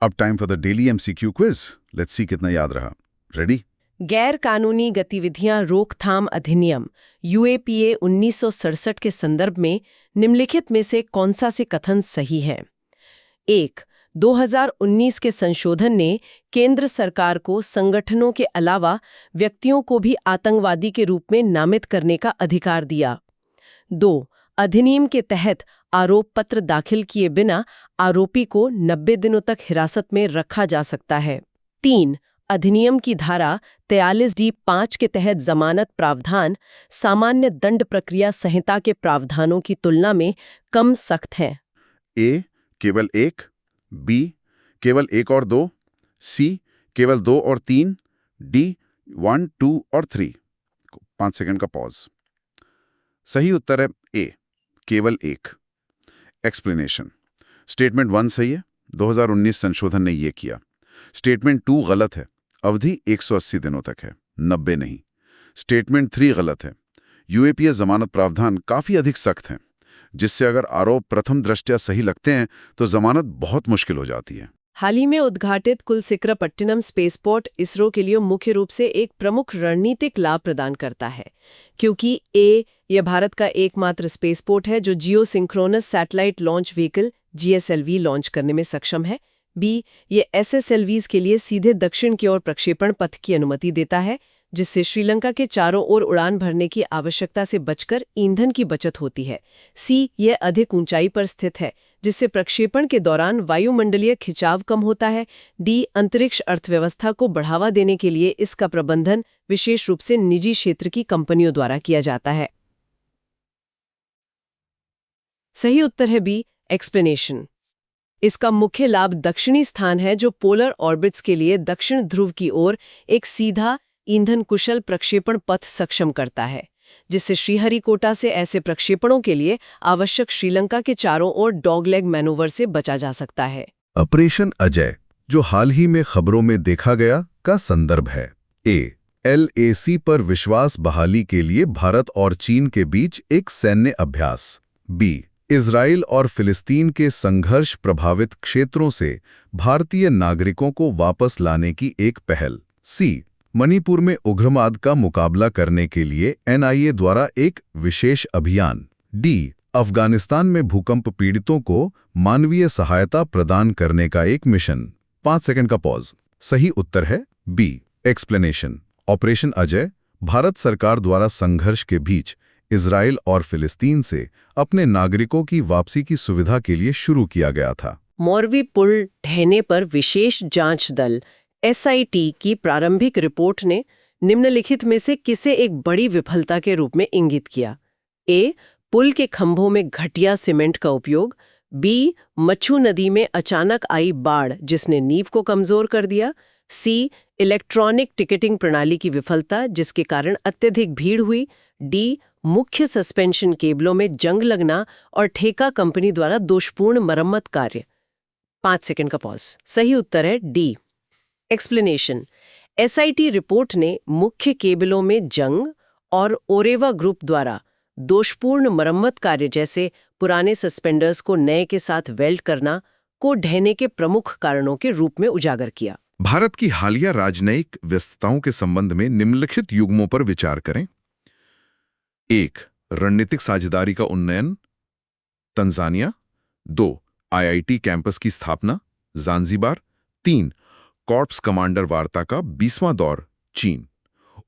अब time for the daily MCQ quiz. Let's see कितना याद रहा। रेडी? गैर कानूनी गतिविधियां रोकथाम अधिनियम UAPA 1967 के संदर्भ में निम्नलिखित में से कौन सा से कथन सही है? 1. 2019 के संशोधन ने केंद्र सरकार को संगठनों के अलावा व्यक्तियों को भी आतंकवादी के रूप में नामित करने का अधिकार दिया। 2. अधिनियम के तहत आरोप पत्र दाखिल किए बिना आरोपी को 90 दिनों तक हिरासत में रखा जा सकता है। 3. अधिनियम की धारा 43D(5) के तहत जमानत प्रावधान सामान्य दंड प्रक्रिया संहिता के प्रावधानों की तुलना में कम सख्त हैं। A केवल 1, B केवल 1 और 2, C केवल 2 और 3, D 1, 2 और 3। 5 सेकंड का पॉज। सही उत्तर है A केवल 1। एक्सप्लेनेशन। स्टेटमेंट 1 सही है, 2019 संशोधन ने यह किया। स्टेटमेंट 2 गलत है, अवधि 180 दिनों तक है, 90 नहीं। स्टेटमेंट 3 गलत है, UAPA जमानत प्रावधान काफी अधिक सख्त हैं, जिससे अगर आरोप प्रथम दृष्टया सही लगते हैं तो जमानत बहुत मुश्किल हो जाती है। हाल ही में उद्घाटित कुलसिक्रपट्टिनम स्पेसपोर्ट इसरो के लिए मुख्य रूप से एक प्रमुख रणनीतिक लाभ प्रदान करता है, क्योंकि A यह भारत का एकमात्र स्पेसपोर्ट है जो geosynchronous satellite launch vehicle GSLV launch करने में सक्षम है। B ये SSLVs के लिए सीधे दक्षिण की ओर प्रक्षेपण पथ की अनुमति देता है, जिससे श्रीलंका के चारों ओर उड़ान भरने की आवश्यकता से बचकर ईंधन की बचत होती है। C यह अधिक ऊंचाई पर स्थित है, जिससे प्रक्षेपण के दौरान वायुमंडलीय खिंचाव कम होता है। D अंतरिक्ष अर्थव्यवस्था को बढ़ावा देने के लिए इसका प्रबंधन विशेष रूप से निजी क्षेत्र की कंपनियों द्वारा किया जाता है। सही उत्तर है B एक्सप्लेनेशन। इसका मुख्य लाभ दक्षिणी स्थान है, जो पोलर ऑर्बिट्स के लिए दक्षिण ध्रुव की ओर एक सीधा ईंधन कुशल प्रक्षेपण पथ सक्षम करता है, जिससे श्रीहरिकोटा से ऐसे प्रक्षेपणों के लिए आवश्यक श्रीलंका के चारों ओर डॉगलेग मैनूवर से बचा जा सकता है। ऑपरेशन अजय, जो हाल ही में खबरों में देखा गया, का संदर्भ है। A LAC पर विश्वास बहाली के लिए भारत और चीन के बीच एक सैन्य अभ्यास। B इजराइल और फिलिस्तीन के संघर्ष प्रभावित क्षेत्रों से भारतीय नागरिकों को वापस लाने की एक पहल। C मणिपुर में उग्रवाद का मुकाबला करने के लिए एनआईए द्वारा एक विशेष अभियान। डी, अफगानिस्तान में भूकंप पीड़ितों को मानवीय सहायता प्रदान करने का एक मिशन। 5 सेकंड का पॉज। सही उत्तर है B, explanation. Operation Ajay Bharat सरकार द्वारा संघर्ष के बीच इजराइल और फिलिस्तीन से अपने नागरिकों की वापसी की सुविधा के लिए शुरू किया गया था। मोरवी पुल ढहने पर विशेष जांच दल एसआईटी की प्रारंभिक रिपोर्ट ने निम्नलिखित में से किसे एक बड़ी विफलता के रूप में इंगित किया? ए, पुल के खंभों में घटिया सीमेंट का उपयोग। बी, मच्छू नदी में अचानक आई बाढ़ जिसने नींव को कमजोर कर दिया। सी, इलेक्ट्रॉनिक टिकटिंग प्रणाली की विफलता जिसके कारण अत्यधिक भीड़ हुई। डी, मुख्य सस्पेंशन केबलों में जंग लगना और ठेका कंपनी द्वारा दोषपूर्ण मरम्मत कार्य। 5 सेकंड का पॉज। सही उत्तर है डी, एक्सप्लेनेशन। एसआईटी रिपोर्ट ने मुख्य केबलों में जंग और ओरेवा ग्रुप द्वारा दोषपूर्ण मरम्मत कार्य जैसे पुराने सस्पेंडर्स को नए के साथ वेल्ड करना को ढहने के प्रमुख कारणों के रूप में उजागर किया। भारत की हालिया राजनयिक व्यस्तताओं के संबंध में निम्नलिखित युग्मों पर विचार करें। 1. रणनीतिक साझेदारी का उन्नयन, तंजानिया। 2. आईआईटी कैंपस की स्थापना, ज़ांज़ीबार। 3. कॉर्प्स कमांडर वार्ता का 20वां दौर, चीन।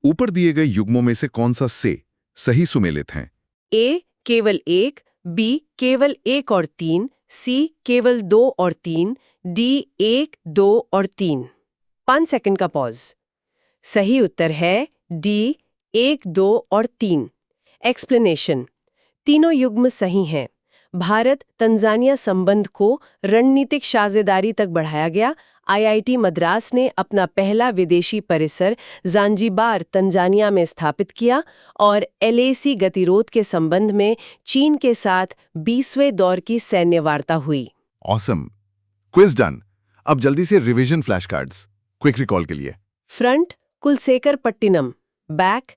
ऊपर दिए गए युग्मों में से कौन सा से सही सुमेलित हैं? ए, केवल 1। बी, केवल 1 और 3। सी, केवल 2 और 3। डी, 1, 2 और 3। 5 सेकंड का पॉज। सही उत्तर है डी, 1, 2 और 3। एक्सप्लेनेशन। तीनों युग्म सही हैं। भारत तंजानिया संबंध को रणनीतिक साझेदारी तक बढ़ाया गया। आईआईटी मद्रास ने अपना पहला विदेशी परिसर ज़ांज़ीबार तंजानिया में स्थापित किया और एलएसी गतिरोध के संबंध में चीन के साथ 20वें दौर की सैन्य वार्ता हुई। ऑसम। Quiz done. अब जल्दी से revision flash cards quick recall के लिए। फ्रंट, कुलशेखरपट्टिनम। बैक,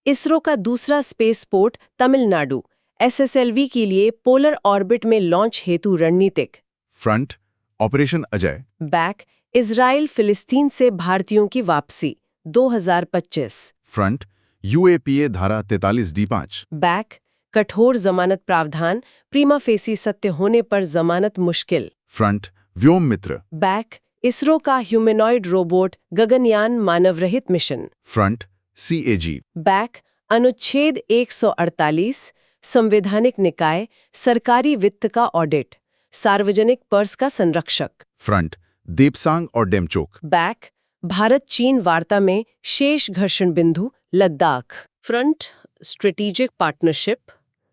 इसरो का दूसरा स्पेसपोर्ट तमिलनाडु एसएसएलवी के लिए पोलर ऑर्बिट में लॉन्च हेतु रणनीतिक। Front, operation Ajay. Back, Israel फिलिस्तीन से भारतीयों की वापसी 2025। फ्रंट, यूएपीए धारा 43D5। बैक, कठोर जमानत प्रावधान, प्रीमा फेसी सत्य होने पर जमानत मुश्किल। फ्रंट, व्योम मित्र। बैक, इसरो का ह्यूमनॉइड रोबोट गगनयान मानवरहित मिशन। Front, CAG. बैक, अनुच्छेद 148, संवैधानिक निकाय, सरकारी वित्त का ऑडिट, सार्वजनिक पर्स का संरक्षक। फ्रंट, देपसांग और डेमचोक। बैक, भारत चीन वार्ता में शेष घर्षण बिंदु लद्दाख। फ्रंट, स्ट्रेटेजिक पार्टनरशिप,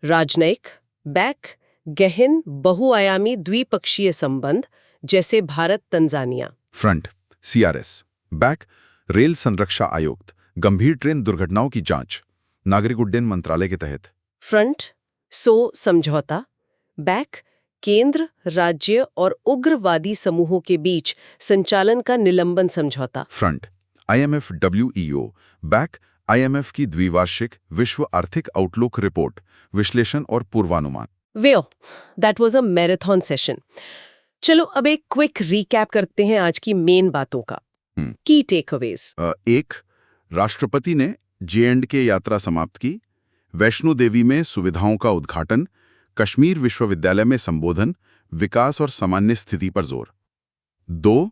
राजनयिक। बैक, गहन बहुआयामी द्विपक्षीय संबंध जैसे Bharat Tanzania. Front, CRS. Back, rail संरक्षा आयुक्त, गंभीर ट्रेन दुर्घटनाओं की जांच, नागरिक उड्डयन मंत्रालय के तहत। फ्रंट, सो समझौता। बैक, केंद्र, राज्य और उग्रवादी समूहों के बीच संचालन का निलंबन समझौता। Front, IMF WEO. Back, IMF की द्विवार्षिक विश्व आर्थिक आउटलुक रिपोर्ट, विश्लेषण और पूर्वानुमान। Well, that was a marathon session. चलो अब एक क्विक रिकैप करते हैं आज की मेन बातों का। की टेकअवेज। 1. राष्ट्रपति ने J&K यात्रा समाप्त की। वैष्णो देवी में सुविधाओं का उद्घाटन, कश्मीर विश्वविद्यालय में संबोधन, विकास और सामान्य स्थिति पर जोर। 2.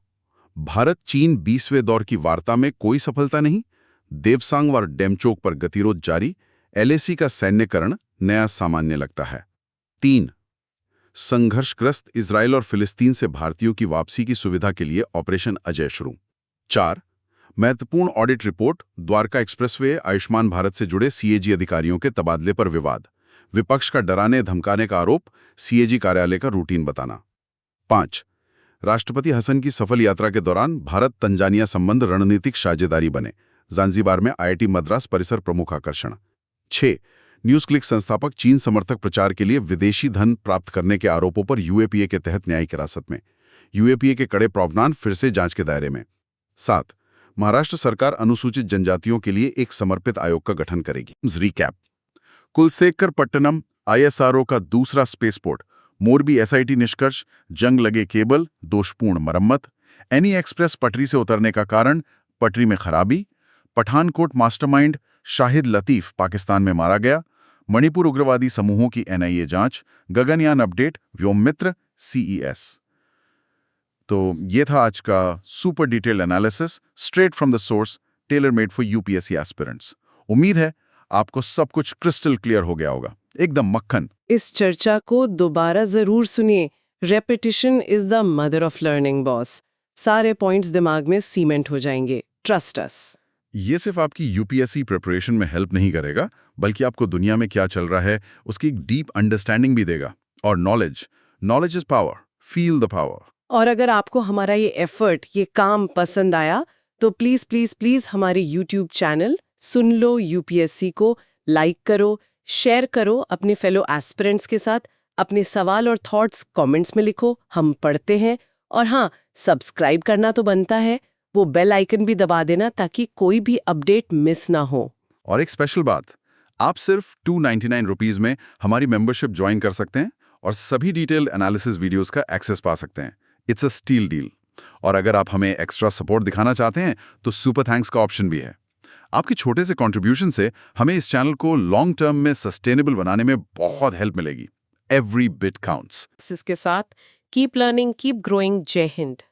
भारत चीन 20वें दौर की वार्ता में कोई सफलता नहीं, देवसांग और डेमचोक पर गतिरोध जारी, एलएसी का सैन्यकरण नया सामान्य लगता है। 3. संघर्षग्रस्त इजराइल और फिलिस्तीन से भारतीयों की वापसी की सुविधा के लिए ऑपरेशन अजय शुरू। 4. महत्वपूर्ण audit report, Dwarka expressway, Ayushman Bharat से जुड़े सीएजी अधिकारियों के तबादले पर विवाद, विपक्ष का डराने धमकाने का आरोप, सीएजी कार्यालय का रूटीन बताना। 5. राष्ट्रपति हसन की सफल यात्रा के दौरान भारत तंजानिया संबंध रणनीतिक साझेदारी बने, ज़ांज़ीबार में आईआईटी मद्रास परिसर प्रमुख आकर्षण। 6. न्यूज क्लिक संस्थापक चीन समर्थक प्रचार के लिए विदेशी धन प्राप्त करने के आरोपों पर यूएपीए के तहत न्यायिक हिरासत में, यूएपीए के कड़े प्रावधान फिर से जांच के दायरे में। 7. महाराष्ट्र सरकार अनुसूचित जनजातियों के लिए एक समर्पित आयोग का गठन करेगी। रिकैप। कुलशेखरपट्टिनम आईएसआरओ का दूसरा स्पेसपोर्ट, मोरबी एसआईटी निष्कर्ष, जंग लगे केबल, दोषपूर्ण मरम्मत, एनी एक्सप्रेस पटरी से उतरने का कारण, पटरी में खराबी, पठानकोट मास्टरमाइंड शाहिद लतीफ पाकिस्तान में मारा गया, मणिपुर उग्रवादी समूहों की एनआईए जांच, गगनयान अपडेट, व्योममित्र, सीईएस। तो ये था आज का super detailed analysis straight from the source, tailor made for UPSC aspirants. उम्मीद है आपको सब कुछ क्रिस्टल क्लियर हो गया होगा, एकदम मक्खन। इस चर्चा को दोबारा जरूर सुनिए। Repetition is the mother of learning boss. सारे पॉइंट्स दिमाग में सीमेंट हो जाएंगे, ट्रस्ट अस। ये सिर्फ आपकी यूपीएससी प्रिपरेशन में हेल्प नहीं करेगा, बल्कि आपको दुनिया में क्या चल रहा है उसकी एक डीप अंडरस्टैंडिंग भी देगा। और knowledge is power, feel the power. और अगर आपको हमारा ये एफर्ट, ये काम पसंद आया तो प्लीज प्लीज प्लीज हमारे YouTube चैनल सुन लो यूपीएससी को लाइक करो, शेयर करो अपने फेलो एस्पिरेंट्स के साथ। अपने सवाल और थॉट्स कमेंट्स में लिखो, हम पढ़ते हैं। और हाँ, सब्सक्राइब करना तो बनता है, वो बेल आइकन भी दबा देना ताकि कोई भी अपडेट मिस ना हो। और एक स्पेशल बात, आप सिर्फ 299 रुपीज में हमारी मेंबरशिप ज्वाइन कर सकते हैं और सभी डिटेल्ड एनालिसिस वीडियोस का एक्सेस पा सकते हैं। It's a steal deal. और अगर आप हमें एक्स्ट्रा सपोर्ट दिखाना चाहते हैं तो सुपर थैंक्स का ऑप्शन भी है। आपके छोटे से कंट्रीब्यूशन से हमें इस चैनल को लॉन्ग टर्म में सस्टेनेबल बनाने में बहुत हेल्प मिलेगी। Every bit counts. इसके साथ कीप लर्निंग, कीप ग्रोइंग। जय हिंद।